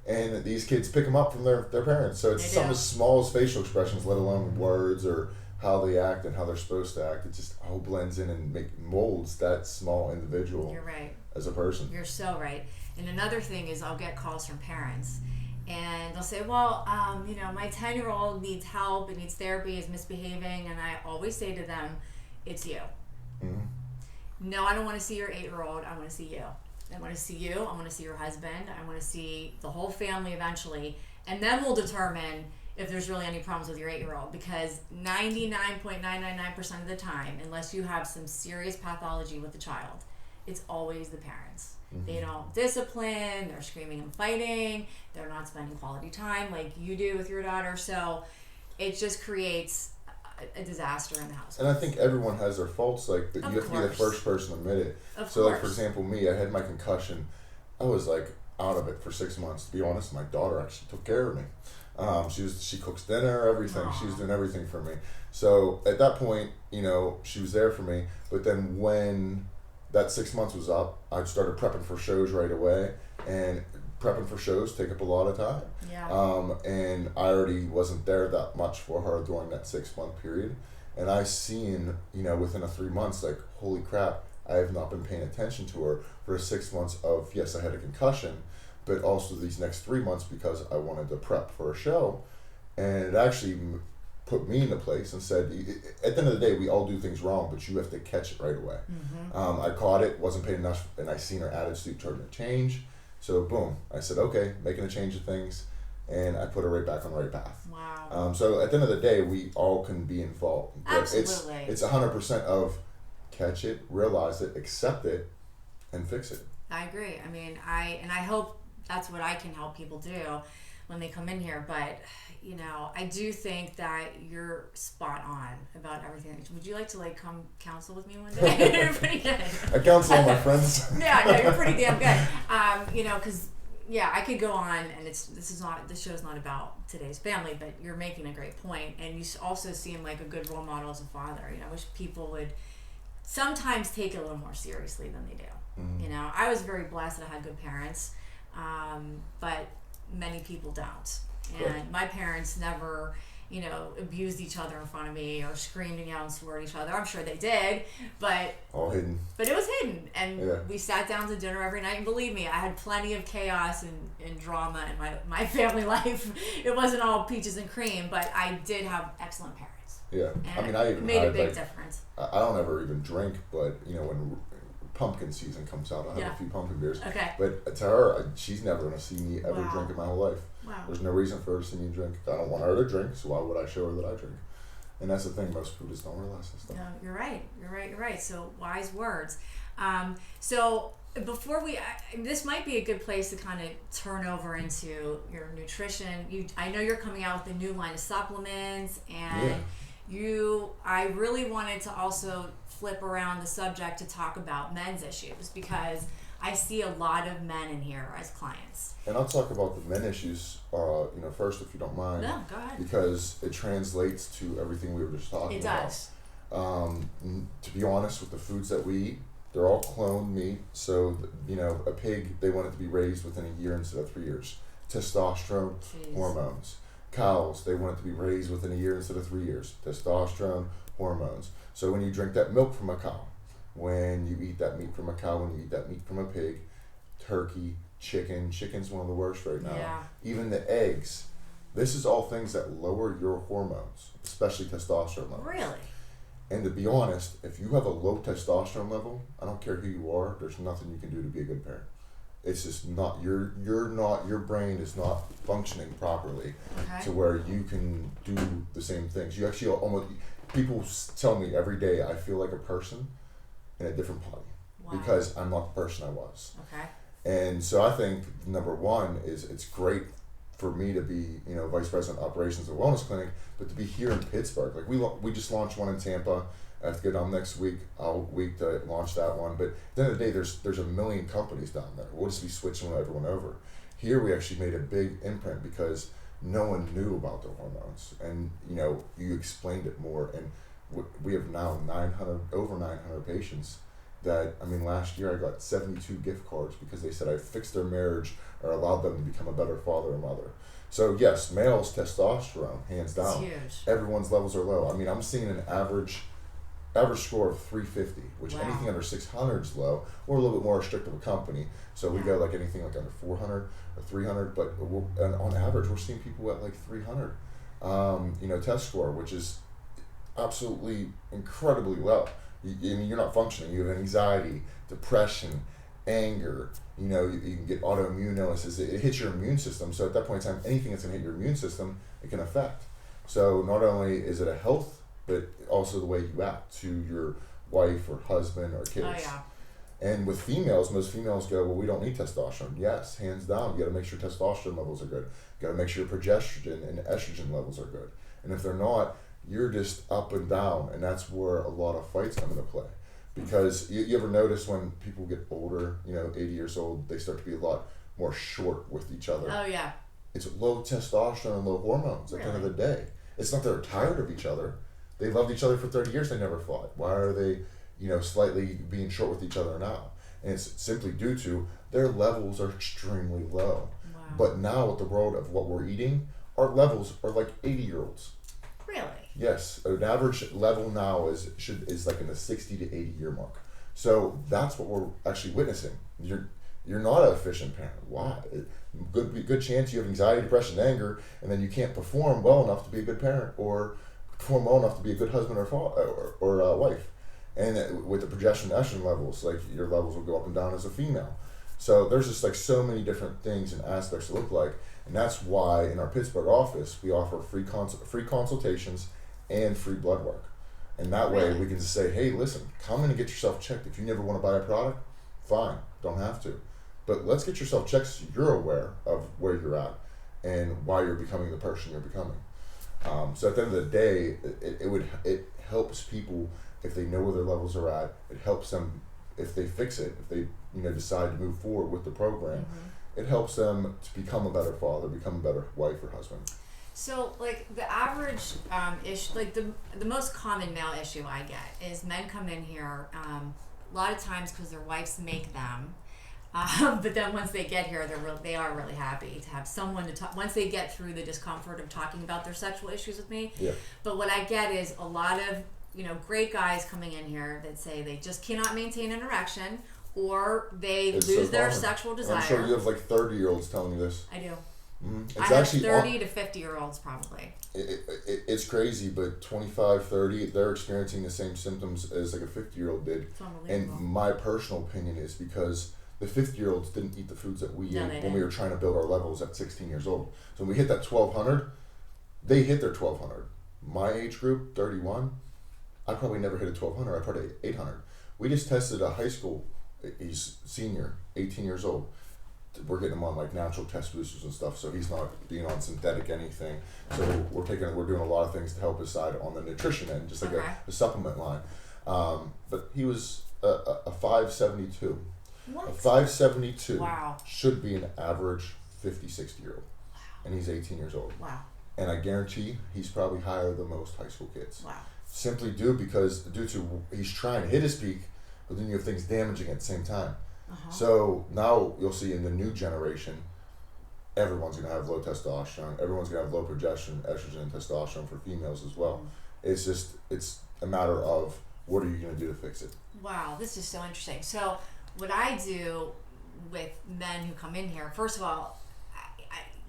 And these kids pick them up from their parents. So it's something as small as facial expressions, let alone words or how they act and how they're supposed to act. It just all blends in and molds that small individual. You're right. As a person. You're so right. And another thing is I'll get calls from parents. And they'll say, well, my 10-year-old needs help and needs therapy, is misbehaving. And I always say to them, it's you. Mm-hmm. No, I don't want to see your 8-year-old. I want to see you. I want to see you. I want to see your husband. I want to see the whole family eventually. And then we'll determine if there's really any problems with your 8-year-old. Because 99.999% of the time, unless you have some serious pathology with the child, it's always the parents. Mm-hmm. They don't discipline, they're screaming and fighting, they're not spending quality time like you do with your daughter. So it just creates a disaster in the house. And I think everyone has their faults, but you have to be the first person to admit it. So for example, me, I had my concussion. I was out of it for 6 months. To be honest, my daughter actually took care of me. She cooks dinner, everything. Aww. She was doing everything for me. So at that point, she was there for me. But then when that 6 months was up, I started prepping for shows right away, and prepping for shows take up a lot of time. Yeah. And I already wasn't there that much for her during that 6 month period. And I seen, within 3 months, holy crap, I have not been paying attention to her for 6 months of, yes, I had a concussion, but also these next 3 months because I wanted to prep for a show. And it actually put me in a place and said, at the end of the day, we all do things wrong, but you have to catch it right away. Mm-hmm. I caught it, wasn't paying enough, and I seen her attitude starting to change. So boom, I said, okay, making a change of things, and I put her right back on the right path. Wow. So at the end of the day, we all can be in fault. But absolutely. It's 100% of catch it, realize it, accept it, and fix it. I agree. I mean, I hope that's what I can help people do when they come in here, but I do think that you're spot on about everything. Would you like to like come counsel with me one day? You're pretty good. I counsel all my friends. Yeah, no, you're pretty damn good. Because I could go on, and this show's not about today's family, but you're making a great point, and you also seem like a good role model as a father. I wish people would sometimes take it a little more seriously than they do. Mm-hmm. I was very blessed that I had good parents, but many people don't. And my parents never, abused each other in front of me or screamed and yelled and swore at each other. I'm sure they did, but all hidden. But it was hidden, and we sat down to dinner every night. And believe me, I had plenty of chaos and drama in my family life. It wasn't all peaches and cream, but I did have excellent parents. Yeah, and I even made a big difference. I don't ever even drink, but when pumpkin season comes out, I have a few pumpkin beers. Okay. But to her, she's never gonna see me ever drink in my whole life. Wow. There's no reason for her to see me drink. I don't want her to drink, so why would I show her that I drink? And that's the thing, most people just don't realize that stuff. No, you're right. So wise words. So before this might be a good place to kind of turn over into your nutrition. I know you're coming out with a new line of supplements, and I really wanted to also flip around the subject to talk about men's issues, because I see a lot of men in here as clients. And I'll talk about the men issues, first, if you don't mind. No, go ahead. Because it translates to everything we were just talking about. It does. To be honest, with the foods that we eat, They're all cloned meat. So, a pig, they want it to be raised within a year instead of 3 years. Testosterone, hormones. Cows, they want it to be raised within a year instead of 3 years. Testosterone, hormones. So when you drink that milk from a cow, when you eat that meat from a cow, when you eat that meat from a pig, turkey, chicken's one of the worst right now. Yeah. Even the eggs. This is all things that lower your hormones, especially testosterone levels. Really? And to be honest, if you have a low testosterone level, I don't care who you are, there's nothing you can do to be a good parent. It's just not, your brain is not functioning properly to where you can do the same things. You actually people tell me every day I feel like a person in a different body because I'm not the person I was. Okay. And so I think number one is it's great for me to be, vice president of operations of a wellness clinic, but to be here in Pittsburgh. Like we just launched one in Tampa. I have to go down next week to launch that one. But at the end of the day, there's a million companies down there. We'll just be switching everyone over. Here we actually made a big imprint because no one knew about the hormones, and you explained it more. And we have now over 900 patients. That last year I got 72 gift cards because they said I fixed their marriage or allowed them to become a better father or mother. So yes, males testosterone, hands down. It's huge. Everyone's levels are low. I'm seeing an average score of 350, which anything under 600 is low, or a little bit more restrictive of a company. So we go like anything like under 400 or 300, but and on average we're seeing people at like 300. Test score, which is absolutely incredibly low. You're not functioning. You have anxiety, depression, anger. You can get autoimmune illnesses. It hits your immune system. So at that point in time, anything that's going to hit your immune system, it can affect. So not only is it a health, but also the way you act to your wife or husband or kids. Oh, yeah. And with females, most females go, well, we don't need testosterone. Yes, hands down. You got to make sure testosterone levels are good. You got to make sure progesterone and estrogen levels are good. And if they're not, you're just up and down, and that's where a lot of fights come into play. Because you ever notice when people get older, 80 years old, they start to be a lot more short with each other. Oh, yeah. It's low testosterone and low hormones at the end of the day. It's not that they're tired of each other. They loved each other for 30 years, they never fought. Why are they, slightly being short with each other now? And it's simply due to their levels are extremely low. Wow. But now with the world of what we're eating, our levels are like 80-year-olds. Really? Yes, an average level now is like in the 60 to 80 year mark. So that's what we're actually witnessing. You're not an efficient parent. Why? Good chance you have anxiety, depression, anger, and then you can't perform well enough to be a good parent or perform well enough to be a good husband or wife. And with the progesterone and estrogen levels, like your levels will go up and down as a female. So there's just like so many different things and aspects to look like. And that's why in our Pittsburgh office, we offer free consultations and free blood work. And that way we can just say, hey, listen, come in and get yourself checked. If you never want to buy a product, fine, don't have to. But let's get yourself checked so you're aware of where you're at and why you're becoming the person you're becoming. So at the end of the day, it helps people if they know where their levels are at. It helps them if they fix it, if they decide to move forward with the program. Mm-hmm. It helps them to become a better father, become a better wife or husband. So, like, the average issue, like the most common male issue I get is men come in here a lot of times because their wives make them. But then once they get here, they are really happy to have someone to talk. Once they get through the discomfort of talking about their sexual issues with me. Yeah. But what I get is a lot of great guys coming in here that say they just cannot maintain an erection or they lose their sexual desire. I'm sure you have like 30-year-olds telling you this. I do. Mm-hmm. I have 30 to 50-year-olds probably. It's crazy, but 25, 30, they're experiencing the same symptoms as like a 50-year-old did. It's unbelievable. And my personal opinion is because the 50-year-olds didn't eat the foods that we ate when we were trying to build our levels at 16 years old. So when we hit that 1200, they hit their 1200. My age group, 31, I probably never hit a 1200. I probably 800. We just tested a high school. He's senior, 18 years old. We're getting him on like natural test boosters and stuff, so he's not being on synthetic anything. So we're doing a lot of things to help his side on the nutrition end, just like a supplement line. But he was a 572. What? A 572 wow. should be an average 50, 60-year-old. Wow. And he's 18 years old. Wow. And I guarantee he's probably higher than most high school kids. Wow. Simply due to he's trying to hit his peak, but then you have things damaging at the same time. So now you'll see in the new generation, everyone's going to have low testosterone. Everyone's going to have low progesterone, estrogen, and testosterone for females as well. It's a matter of what are you going to do to fix it. Wow, this is so interesting. So what I do with men who come in here, first of all,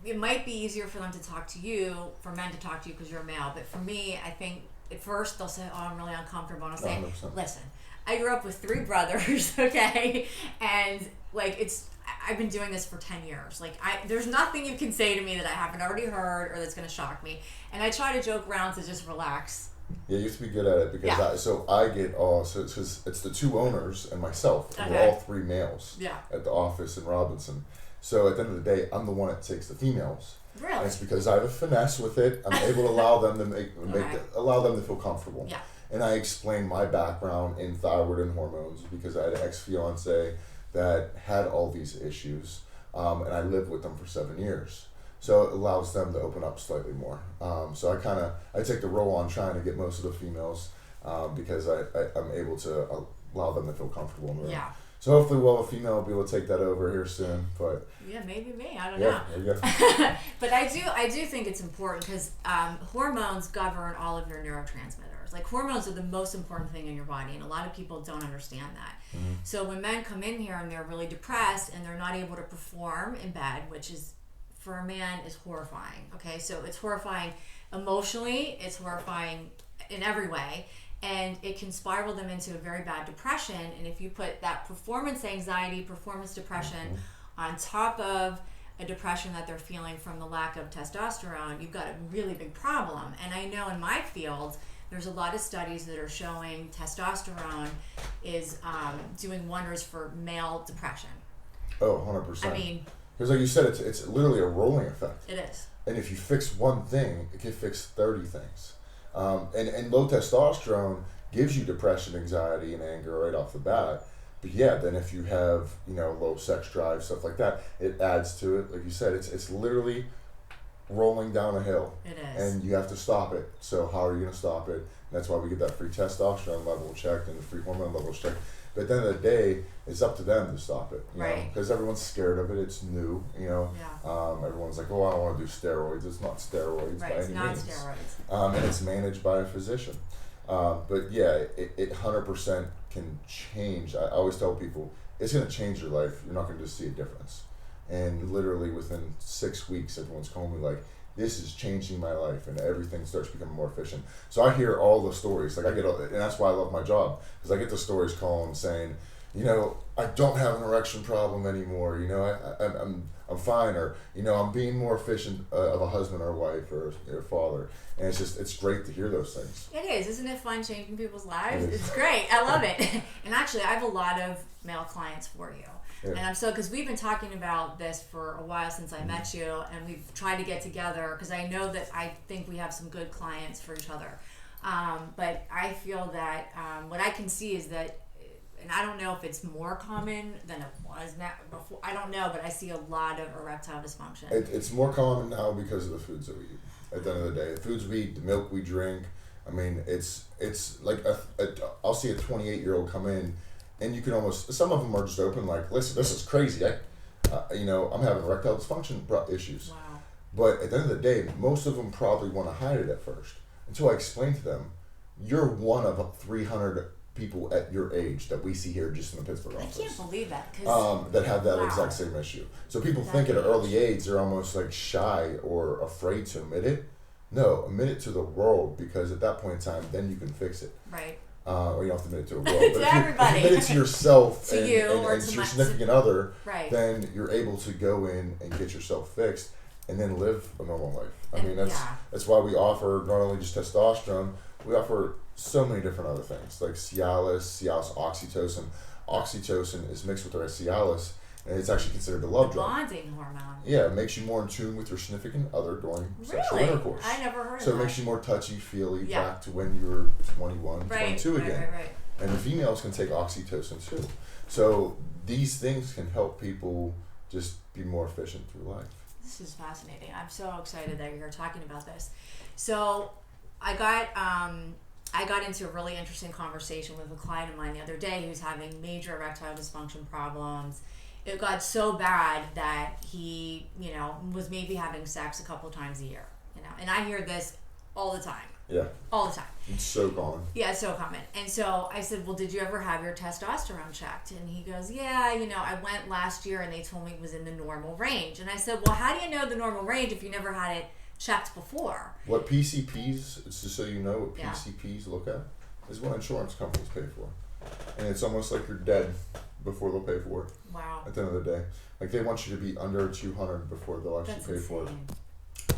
it might be easier for them to talk to you, for men to talk to you because you're a male. But for me, I think at first they'll say, oh, I'm really uncomfortable. And I'll say, 100%. Listen, I grew up with 3 brothers, okay? And I've been doing this for 10 years. There's nothing you can say to me that I haven't already heard or that's going to shock me. And I try to joke around to just relax. Yeah, you have to be good at it because I get because it's the 2 owners and myself. And we're all 3 males at the office in Robinson. So at the end of the day, I'm the one that takes the females. Really? And it's because I have a finesse with it. I'm able to allow them to allow them to feel comfortable. Yeah. And I explain my background in thyroid and hormones because I had an ex-fiance that had all these issues, and I lived with them for 7 years. So it allows them to open up slightly more. So I take the role on trying to get most of the females because I'm able to allow them to feel comfortable in the room. Yeah. So hopefully we'll have a female be able to take that over here soon. But yeah, maybe me. I don't know. There you go. But I do think it's important because hormones govern all of your neurotransmitters. Hormones are the most important thing in your body, and a lot of people don't understand that. Mm-hmm. So when men come in here and they're really depressed and they're not able to perform in bed, which is for a man is horrifying. Okay, so it's horrifying emotionally, it's horrifying in every way. And it can spiral them into a very bad depression. And if you put that performance anxiety, performance depression on top of a depression that they're feeling from the lack of testosterone, you've got a really big problem. And I know in my field, there's a lot of studies that are showing testosterone is doing wonders for male depression. Oh, 100%. I mean, because like you said, it's literally a rolling effect. It is. And if you fix one thing, it can fix 30 things. And low testosterone gives you depression, anxiety, and anger right off the bat. But yeah, then if you have, low sex drive, stuff like that, it adds to it. Like you said, it's literally rolling down a hill. It is. And you have to stop it. So how are you going to stop it? And that's why we get that free testerone level checked and the free hormone levels checked. But at the end of the day, it's up to them to stop it, right? Because everyone's scared of it. It's new, Yeah. Everyone's like, oh, I don't want to do steroids. It's not steroids by any means. It's not steroids. And it's managed by a physician. But yeah, it 100% can change. I always tell people, it's going to change your life. You're not going to just see a difference. And literally within 6 weeks, everyone's calling me like, this is changing my life, and everything starts becoming more efficient. So I hear all the stories, and that's why I love my job, because I get the stories calling saying, I don't have an erection problem anymore. I'm fine, or I'm being more efficient of a husband or a wife or a father, and it's great to hear those things. It is, isn't it fun changing people's lives? It's great. I love it. And actually, I have a lot of male clients for you. Yeah. And because we've been talking about this for a while since I met you, and we've tried to get together because I know that I think we have some good clients for each other. But I feel that what I can see is that, and I don't know if it's more common than it was before. I don't know, but I see a lot of erectile dysfunction. It's more common now because of the foods that we eat. At the end of the day, the foods we eat, the milk we drink. I mean, it's like I'll see a 28-year-old come in. And you can some of them are just open like, listen, this is crazy. I'm having erectile dysfunction issues. Wow. But at the end of the day, most of them probably want to hide it at first. Until I explain to them, you're one of 300 people at your age that we see here just in the Pittsburgh office. I can't believe that. That have that exact same issue. So people think at an early age they're almost like shy or afraid to admit it. No, admit it to the world, because at that point in time, then you can fix it. Right. Or you don't have to admit it to a world. To but everybody. If you admit it to yourself to and to your significant other, right, then you're able to go in and get yourself fixed and then live a normal life. I mean, that's why we offer not only just testosterone, we offer so many different other things like Cialis, oxytocin. Oxytocin is mixed with our Cialis, and it's actually considered a love drug. Bonding hormone. Yeah, it makes you more in tune with your significant other during sexual intercourse. I never heard of that. So it makes you more touchy-feely back to when you were 21, 22 again. Right. And the females can take oxytocin too. So these things can help people just be more efficient through life. This is fascinating. I'm so excited that you're talking about this. So I I got into a really interesting conversation with a client of mine the other day who's having major erectile dysfunction problems. It got so bad that he, was maybe having sex a couple times a year, and I hear this all the time. Yeah. All the time. It's so common. Yeah, it's so common. And so I said, well, did you ever have your testosterone checked? And he goes, yeah, I went last year and they told me it was in the normal range. And I said, well, how do you know the normal range if you never had it checked before? What PCPs, just so you know, what PCPs look at is what insurance companies pay for. And it's almost like you're dead before they'll pay for it. Wow. At the end of the day. Like they want you to be under 200 before they'll actually pay for it.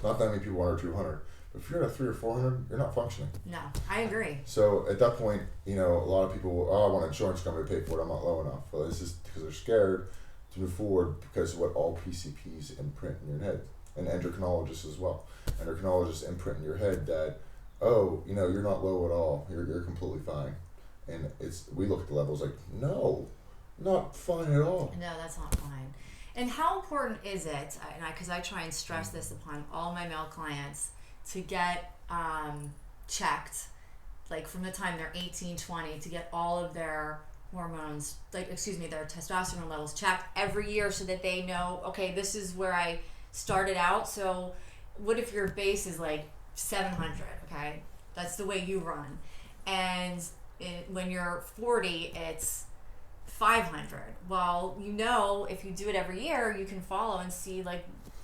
Not that many people are under 200. If you're at a 300 or 400, you're not functioning. No, I agree. So at that point, a lot of people will, I want an insurance company to pay for it. I'm not low enough. Well, it's just because they're scared to move forward because of what all PCPs imprint in your head, and endocrinologists as well. Endocrinologists imprint in your head that, you're not low at all. You're completely fine. And we look at the levels like, no, not fine at all. No, that's not fine. And how important is it? Because I try and stress this upon all my male clients, to get checked, like from the time they're 18, 20, to get all of their hormones, their testosterone levels checked every year so that they know, okay, this is where I started out. So what if your base is like 700, okay? That's the way you run. And when you're 40, it's 500. Well, if you do it every year, you can follow and see like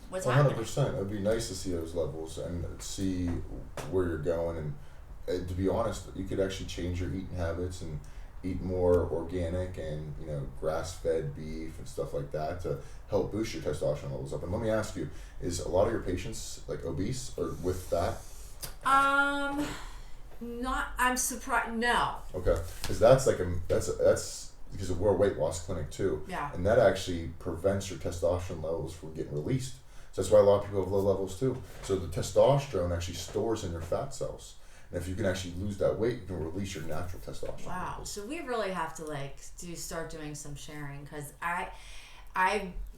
what's 100%. happening. It would be nice to see those levels and see where you're going. And to be honest, you could actually change your eating habits and eat more organic and grass-fed beef and stuff like that to help boost your testosterone levels up. And let me ask you, is a lot of your patients like obese or with fat? I'm surprised. No. Okay, because that's because we're a weight loss clinic too. Yeah. And that actually prevents your testosterone levels from getting released. So that's why a lot of people have low levels too. So the testosterone actually stores in your fat cells. And if you can actually lose that weight, you can release your natural testosterone. Wow. levels. So we really have to start doing some sharing, because I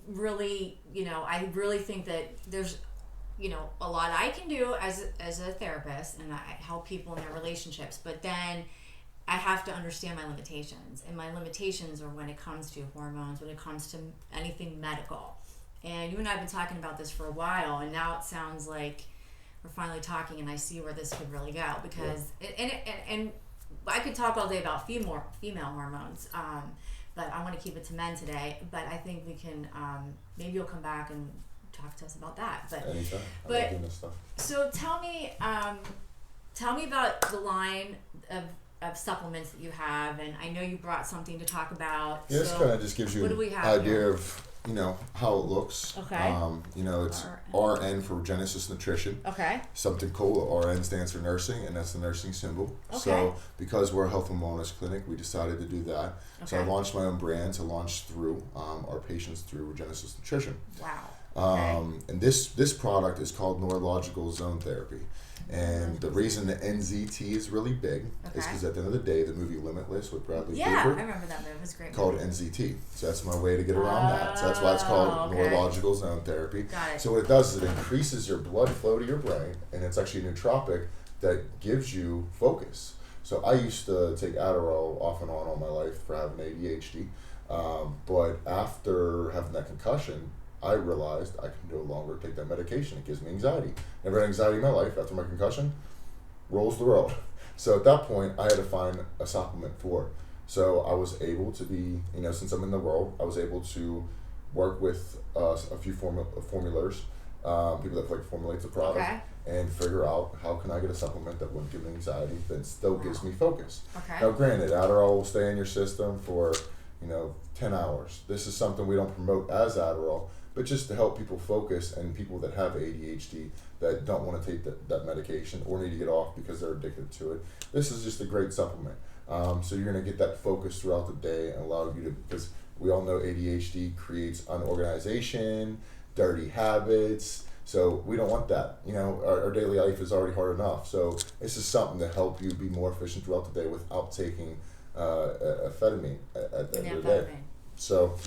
really think that there's a lot I can do as a therapist, and I help people in their relationships, but then I have to understand my limitations, and my limitations are when it comes to hormones, when it comes to anything medical. And you and I have been talking about this for a while, and now it sounds like we're finally talking, and I see where this could really go, because and I could talk all day about female hormones, but I want to keep it to men today. But I think we can maybe you'll come back and talk to us about that. But anytime. I love doing this stuff. So tell me about the line of supplements that you have, and I know you brought something to talk about. Yeah, this kind of just gives you an idea of how it looks. Okay. It's RN for Genesis Nutrition. Okay. Something cool. RN stands for nursing, and that's the nursing symbol. Okay. So because we're a health and wellness clinic, we decided to do that. Okay. So I launched my own brand to launch through our patients through Genesis Nutrition. Wow. Okay. And this product is called neurological zone therapy. And the reason the NZT is really big is because at the end of the day, the movie Limitless with Bradley Cooper. Yeah, I remember that movie. It was a great movie. Called NZT. So that's my way to get around that. So that's why it's called neurological zone therapy. Got it. So what it does is it increases your blood flow to your brain, and it's actually a nootropic that gives you focus. So I used to take Adderall off and on all my life for having ADHD. But after having that concussion, I realized I can no longer take that medication. It gives me anxiety. Never had anxiety in my life. After my concussion, rolls the world. So at that point, I had to find a supplement for it. So I was able to be, since I'm in the world, I was able to work with a few formulators, people that formulate the product, and figure out how can I get a supplement that wouldn't give me anxiety, that still gives me focus. Okay. Now, granted, Adderall will stay in your system for 10 hours. This is something we don't promote as Adderall, but just to help people focus, and people that have ADHD that don't want to take that medication or need to get off because they're addicted to it. This is just a great supplement. So you're going to get that focus throughout the day and allow you to, because we all know ADHD creates unorganization, dirty habits. So we don't want that. Our daily life is already hard enough. So this is something to help you be more efficient throughout the day without taking amphetamine at the end of the day. So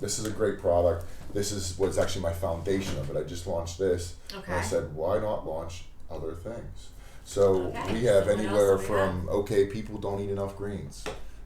this is a great product. This is what's actually my foundation of it. I just launched this. Okay. And I said, why not launch other things? So Okay, we have so what else anywhere do we from, okay, people don't eat enough greens.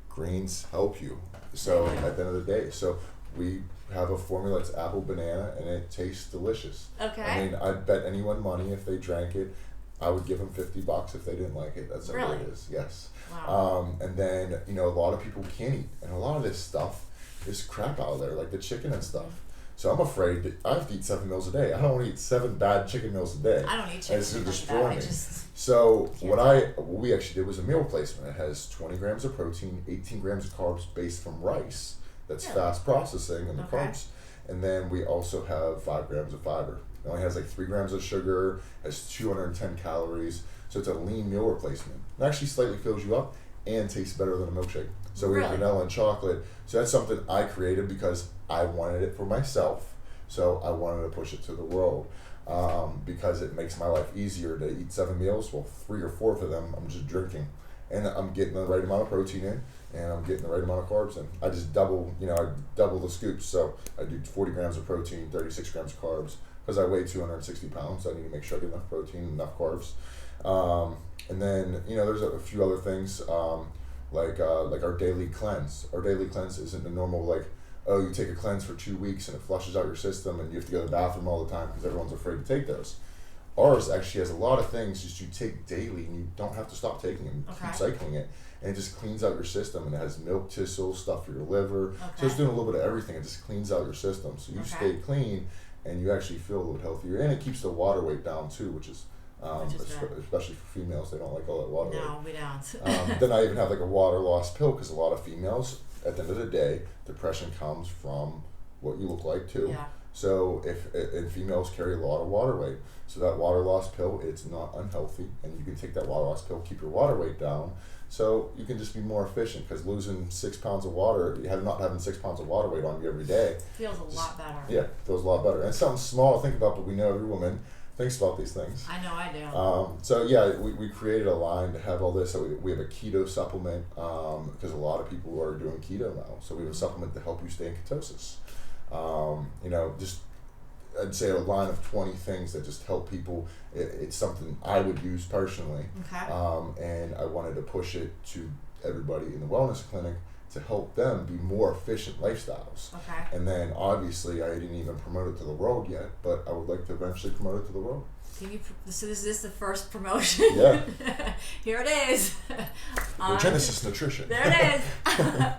Greens help you. So at the end of the day, so we have a formula that's apple banana and it tastes delicious. Okay. I mean, I'd bet anyone money if they drank it, I would give them $50 if they didn't like it. That's how Really? it is. Yes. Wow. And then, you know, a lot of people can't eat, and a lot of this stuff is crap out there, like the chicken and stuff. So I'm afraid that I have to eat 7 meals a day. I don't want to eat 7 bad chicken meals a day. I don't eat chicken. It's going to because of destroy that. me. I just So can't what we actually did was a meal replacement. It has 20 grams of protein, 18 grams of carbs based from rice. That's Really? fast processing and the Okay. carbs. And then we also have 5 grams of fiber. It only has like 3 grams of sugar, has 210 calories. So it's a lean meal replacement. It actually slightly fills you up and tastes better than a milkshake. So we have Really? vanilla and chocolate. So that's something I created because I wanted it for myself. So I wanted to push it to the world because it makes my life easier to eat 7 meals. Well, 3 or 4 of them I'm just drinking, and I'm getting the right amount of protein in, and I'm getting the right amount of carbs in. I just double the scoops. So I do 40 grams of protein, 36 grams of carbs. Because I weigh 260 pounds, so I need to make sure I get enough protein and enough carbs. And then, you know, there's a few other things like our daily cleanse. Our daily cleanse isn't the normal, like, oh, you take a cleanse for 2 weeks and it flushes out your system and you have to go to the bathroom all the time because everyone's afraid to take those. Ours actually has a lot of things just you take daily and you don't have to stop taking them. You keep cycling it, and it just cleans out your system, and it has milk thistle, stuff for your liver. So it's doing a little bit of everything. It just cleans out your system. So you stay clean and you actually feel a little bit healthier, and it keeps the water weight down too, which is especially for females, they don't like all that water weight. no, we don't. Then I even have like a water loss pill because a lot of females, at the end of the day, depression comes from what you look like too. Yeah. So and females carry a lot of water weight. So that water loss pill, it's not unhealthy, and you can take that water loss pill, keep your water weight down, so you can just be more efficient. Because losing 6 pounds of water, not having 6 pounds of water weight on you every day, Feels a lot better. yeah, feels a lot better. And it's something small to think about, but we know every woman thinks about these things. I know I do. So yeah, we created a line to have all this. So we have a keto supplement because a lot of people are doing keto now. So we have a supplement to help you stay in ketosis. You know, just I'd say a line of 20 things that just help people. It's something I would use personally, and I wanted to push it to everybody in the wellness clinic to help them be more efficient lifestyles. And then obviously I didn't even promote it to the world yet, but I would like to eventually promote it to the world. So is this the first promotion? Yeah. Here it is. Genesis Nutrition. There it is.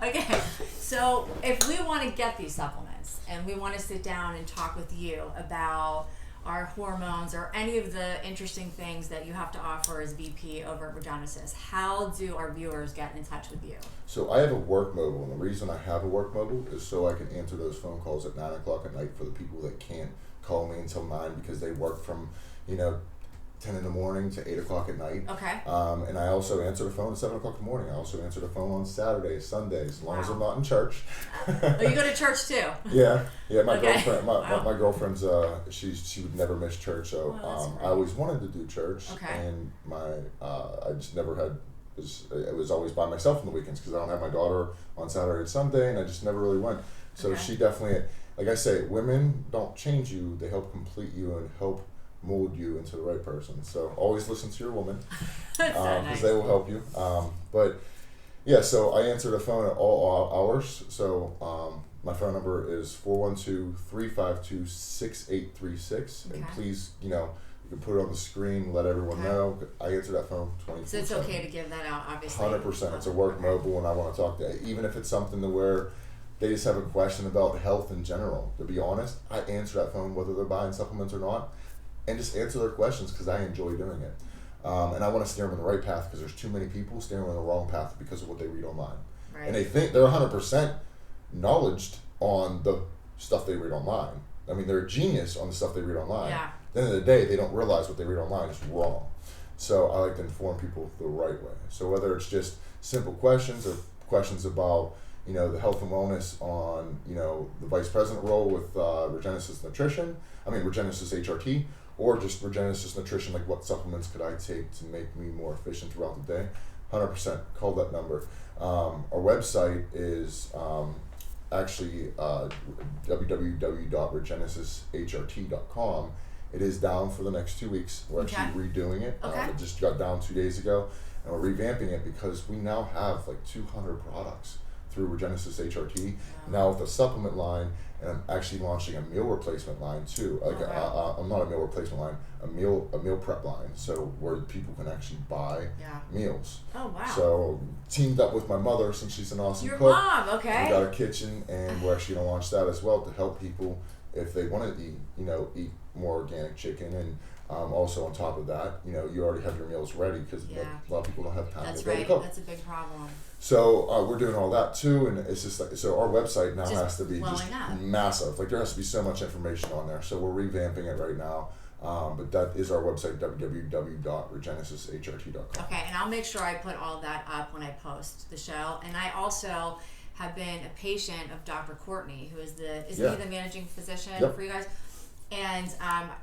Okay, so if we want to get these supplements and we want to sit down and talk with you about our hormones or any of the interesting things that you have to offer as VP over at Regenesis, how do our viewers get in touch with you? So I have a work mobile, and the reason I have a work mobile is so I can answer those phone calls at 9 o'clock at night for the people that can't call me until 9 because they work from 10 in the morning to 8 o'clock at night. And I also answer the phone at 7 o'clock in the morning. I also answer the phone on Saturdays, Sundays, as long as I'm not in church. Oh, you go to church too? Yeah. My girlfriend, my girlfriend's she would never miss church. So I always wanted to do church, and I just never had. It was always by myself on the weekends because I don't have my daughter on Saturday and Sunday, and I just never really went. So she definitely, like I say, women don't change you; they help complete you and help mold you into the right person. So always listen to your woman because they will help you. But yeah, so I answer the phone at all hours. So my phone number is 412-352-6836. And please, you can put it on the screen, let everyone know. I answer that phone 24/7. So it's okay to give that out, obviously. 100%. It's a work mobile, and I want to talk to, even if it's something to where they just have a question about health in general. To be honest, I answer that phone whether they're buying supplements or not, and just answer their questions because I enjoy doing it. And I want to steer them in the right path because there's too many people steering them in the wrong path because of what they read online. And they think they're 100% knowledged on the stuff they read online. I mean, they're a genius on the stuff they read online. At the end of the day, they don't realize what they read online is wrong. So I like to inform people the right way. So whether it's just simple questions or questions about the health and wellness on the vice president role with Regenesis Nutrition, Regenesis HRT, or just Regenesis Nutrition, like what supplements could I take to make me more efficient throughout the day, 100% call that number. Our website is actually www.regenesishrt.com, It is down for the next 2 weeks. We're actually redoing it. Okay. It just got down 2 days ago, and we're revamping it because we now have like 200 products through Regenesis HRT. Now with a supplement line, and I'm actually launching a meal replacement line too. Like I'm not a meal replacement line, a meal prep line. So where people can actually buy meals. Oh wow! So teamed up with my mother, since she's an awesome Your cook. mom, okay. We got a kitchen, and we're actually gonna launch that as well to help people if they want to eat more organic chicken. And also on top of that, you already have your meals ready because a lot of people don't have time to go to cook. That's a big problem. So we're doing all that too, and it's just like, so our website now has to be just massive. Like there has to be so much information on there. So we're revamping it right now. But that is our website, www.regenesishrt.com. Okay, and I'll make sure I put all that up when I post the show. And I also have been a patient of Dr. Courtney, who is he the managing physician for you guys? And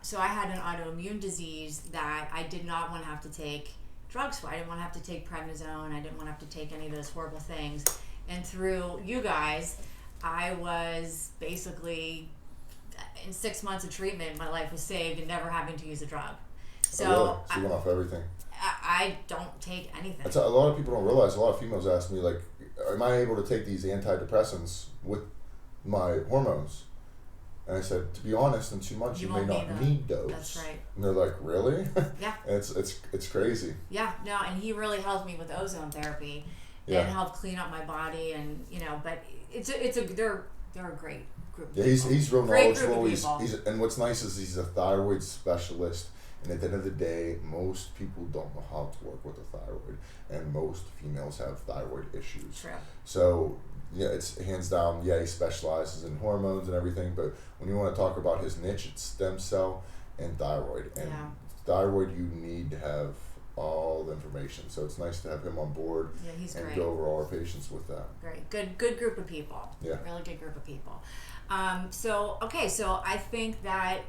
so I had an autoimmune disease that I did not want to have to take drugs for. I didn't want to have to take prednisone. I didn't want to have to take any of those horrible things. And through you guys, I was basically, in 6 months of treatment, my life was saved and never having to use a drug. So, so you went off everything. I don't take anything. A lot of people don't realize. A lot of females ask me, like, am I able to take these antidepressants with my hormones? And I said, to be honest, in 2 months you may not need those. That's right. And they're like, really? Yeah. It's crazy. Yeah, no, and he really helped me with ozone therapy and helped clean up my body, and but they're a great group. Yeah, he's real knowledgeable. He's and what's nice is he's a thyroid specialist. And at the end of the day, most people don't know how to work with a thyroid, and most females have thyroid issues. True. So it's hands down. Yeah, he specializes in hormones and everything, but when you want to talk about his niche, it's stem cell and thyroid. And thyroid, you need to have all the information. So it's nice to have him on board. Yeah, he's and great. Go over all our patients with that. Great, good group of people. Yeah, really good group of people. So I think that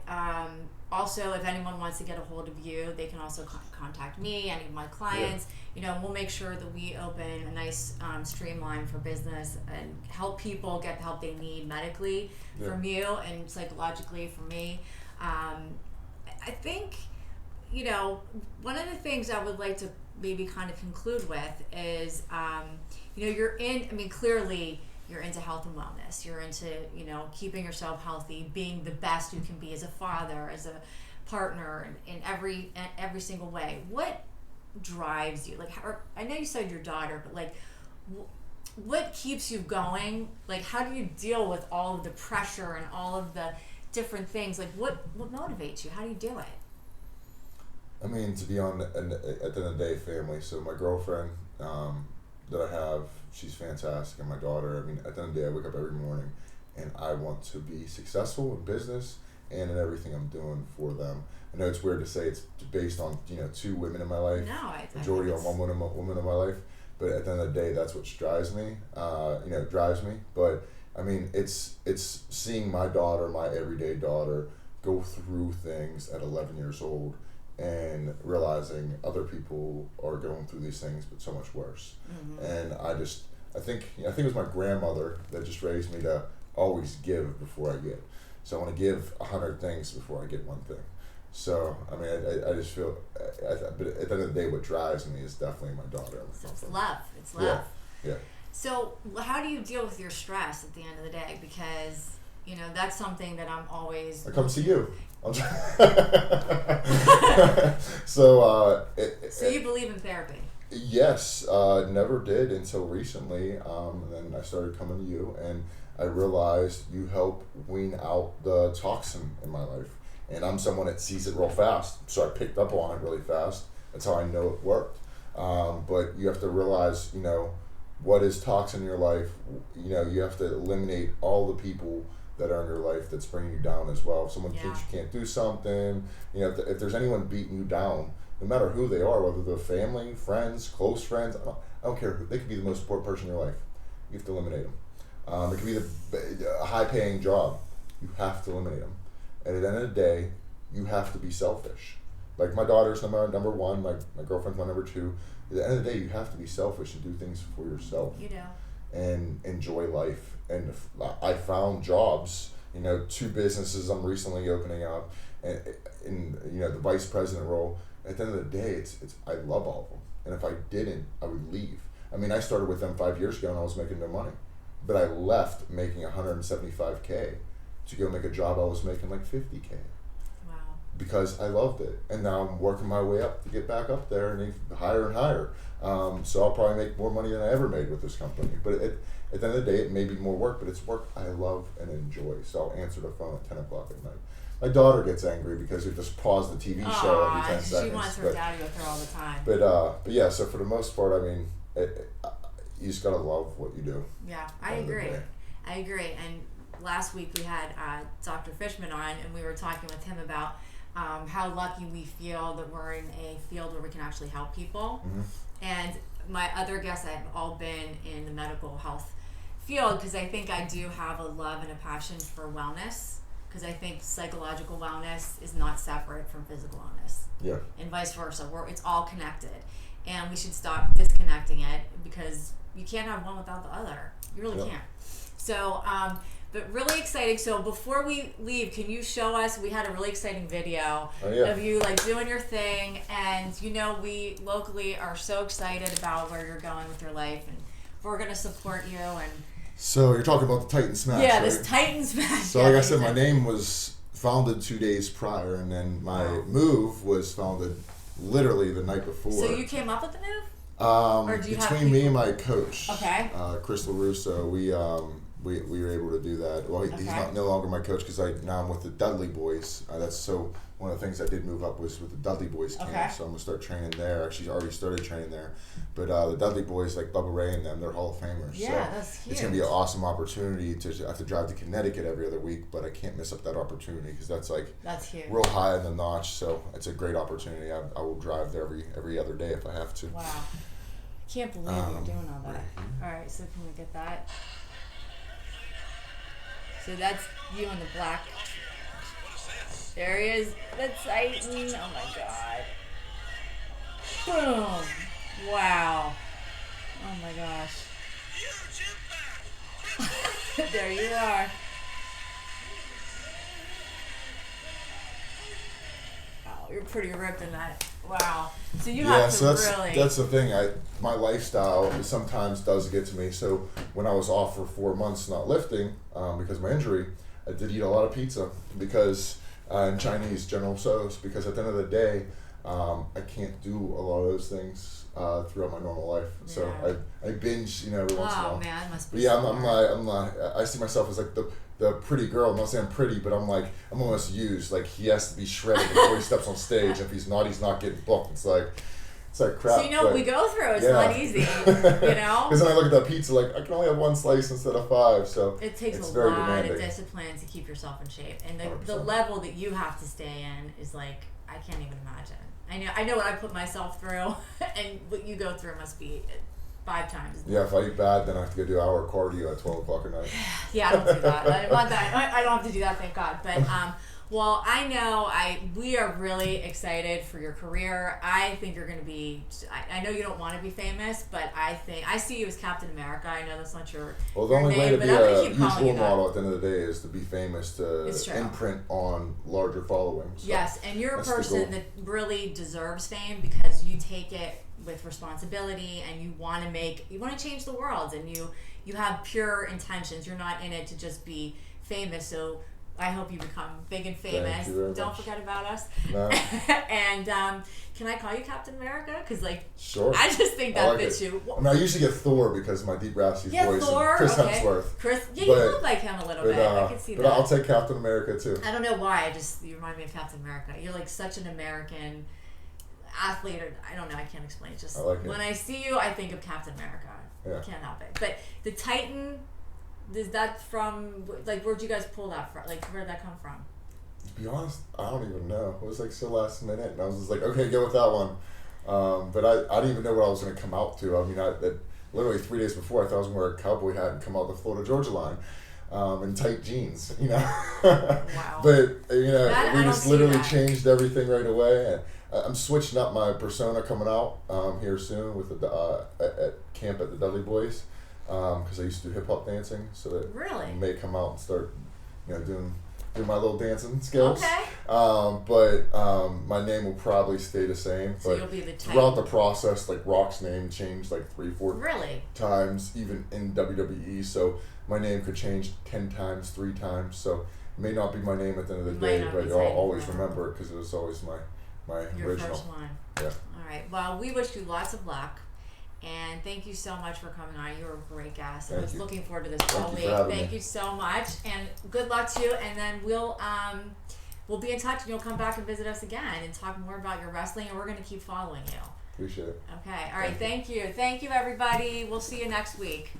also, if anyone wants to get a hold of you, they can also contact me, any of my clients. We'll make sure that we open a nice streamline for business and help people get the help they need medically from you and psychologically from me. I think, one of the things I would like to maybe kind of conclude with is, clearly you're into health and wellness. You're into, keeping yourself healthy, being the best you can be as a father, as a partner, in every single way. What drives you? Like, I know you said your daughter, but like, what keeps you going? Like, how do you deal with all of the pressure and all of the different things? Like, what motivates you? How do you do it? I mean, to be on at the end of the day, family. So my girlfriend that I have, she's fantastic, and my daughter. I mean, at the end of the day, I wake up every morning, and I want to be successful in business and in everything I'm doing for them. I know it's weird to say it's based on 2 women in my life. No, majority on one woman in my life, but at the end of the day, that's what drives me. Drives me. But I mean, it's seeing my daughter, my everyday daughter, go through things at 11 years old. And realizing other people are going through these things, but so much worse. Mm-hmm. And I think it was my grandmother that just raised me to always give before I get. So I want to give 100 things before I get one thing. So I mean, I just feel, but at the end of the day, what drives me is definitely my daughter. So it's love. It's love. Yeah. So how do you deal with your stress at the end of the day? Because that's something that I'm always. I come see you. So you believe in therapy? Yes, never did until recently, and then I started coming to you, and I realized you help wean out the toxin in my life, and I'm someone that sees it real fast, so I picked up on it really fast. That's how I know it worked. But you have to realize, what is toxin in your life. You have to eliminate all the people that are in your life that's bringing you down as well. If someone thinks you can't do something, if there's anyone beating you down, no matter who they are, whether they're family, friends, close friends, I don't care. They could be the most important person in your life. You have to eliminate them. It could be a high-paying job. You have to eliminate them. And at the end of the day, you have to be selfish. Like my daughter's number one, my girlfriend's my number 2. At the end of the day, you have to be selfish and do things for yourself. You do. And enjoy life. And I found jobs, 2 businesses I'm recently opening up, in the vice president role. At the end of the day, it's I love all of them, and if I didn't, I would leave. I mean, I started with them 5 years ago, and I was making no money, but I left making $175K to go make a job I was making like $50K. Wow. Because I loved it, and now I'm working my way up to get back up there and even higher and higher. So I'll probably make more money than I ever made with this company. But at the end of the day, it may be more work, but it's work I love and enjoy. So I'll answer the phone at 10 o'clock at night. My daughter gets angry because we just pause the TV show every 10 seconds. She wants her daddy with her all the time. But yeah, so for the most part, I mean, you just gotta love what you do. Yeah, I agree. And last week we had Dr. Fishman on, and we were talking with him about how lucky we feel that we're in a field where we can actually help people. Mm-hmm. And my other guests have all been in the medical health field, because I think I do have a love and a passion for wellness, because I think psychological wellness is not separate from physical wellness. Yeah. And vice versa. It's all connected. And we should stop disconnecting it, because you can't have one without the other. You really can't. So, but really exciting. So before we leave, can you show us, we had a really exciting video of you like doing your thing, and we locally are so excited about where you're going with your life, and we're going to support you. And so you're talking about the Titan Smash, yeah, right? This Titan Smash. So like I said, my name was founded 2 days prior, and then my move was founded literally the night before. So you came up with the move? Or do you between me and my coach, Chris LaRusso, we were able to do that. Well, he's no longer my coach, because now I'm with the Dudley Boys. So one of the things I did move up was with the Dudley Boys camp. So I'm gonna start training there. Actually, already started training there. But the Dudley Boys, like Bubba Ray and them, they're Hall of Famers. Yeah, so that's huge. It's gonna be an awesome opportunity to I have to drive to Connecticut every other week, but I can't miss up that opportunity, because that's huge. Real high in the notch. So it's a great opportunity. I will drive there every other day if I have to. Wow. Can't believe you're doing all that. All right, so can we get that? So that's you in the black. There he is. The Titan. Oh my God. Boom. Wow. Oh my gosh. There you are. Wow, you're pretty ripped in that. Wow. So you have to really. That's the thing. My lifestyle sometimes does get to me. So when I was off for 4 months not lifting because of my injury, I did eat a lot of pizza because and Chinese General Tso's, because at the end of the day, I can't do a lot of those things throughout my normal life. Yeah. So I binge, every once in a while. Oh man, must be. But yeah, I'm not. I see myself as like the pretty girl. I'm not saying pretty, but I'm almost used. Like, he has to be shredded before he steps on stage. If he's not getting booked. It's like crap. So what we go through. It's not easy, Because then I look at that pizza, like, I can only have one slice instead of 5. So it takes a very lot demanding. of discipline to keep yourself in shape, and the 100%. level that you have to stay in is like, I can't even imagine. I know what I put myself through, and what you go through must be 5 times. Yeah, if I eat bad, then I have to go do hour cardio at 12 o'clock at night. Yeah, I don't do that. I want that. I don't have to do that, thank God. But well, I know we are really excited for your career. I think you're going to be. I know you don't want to be famous, but I see you as Captain America. I know that's not your. Well, the only way to be a huge role model at the end of the day is to be famous, to imprint on larger following. So yes, and you're a person that really deserves fame, because you take it with responsibility, and you want to change the world, and you have pure intentions. You're not in it to just be famous. So I hope you become big and famous. Thank you very Don't much. forget about us. No. And can I call you Captain America? Because sure. I just think that fits you. I mean, I usually get Thor because of my deep raspy voice. Thor. And Chris Hemsworth. You look like him a little bit. I can see that. But I'll take Captain America too. I don't know why. You remind me of Captain America. You're like such an American athlete. I don't know. I can't explain. It's just when I see you, I think of Captain America. Yeah. I can't help it. But the Titan. Is that from, where'd you guys pull that from? Where'd that come from? To be honest, I don't even know. It was so last minute, and I was just like, okay, go with that one. But I didn't even know what I was going to come out to. I mean, literally 3 days before, I thought I was going to wear a cowboy hat and come out the Florida Georgia line in tight jeans, Wow. But, we just literally changed everything right away. And I'm switching up my persona coming out here soon with at camp at the Dudley Boys. Because I used to do hip hop dancing, so that I may come out and start, doing do my little dancing skills. Okay. But my name will probably stay the same. So but you'll be the type. throughout the process, like Rock's name changed like 3-4 Really? times, even in WWE. So my name could change 10 times, 3 times. So it may not be my name at the end of the day, but I'll always remember it because it was always my Your original. first one. Yeah. All right. Well, we wish you lots of luck. And thank you so much for coming on. You were a great guest. I was looking forward to this all week. Thank you so much, and good luck to you. And then we'll be in touch, and you'll come back and visit us again and talk more about your wrestling. And we're going to keep following you. Appreciate it. Okay. All right. Thank you. Thank you, everybody. We'll see you next week.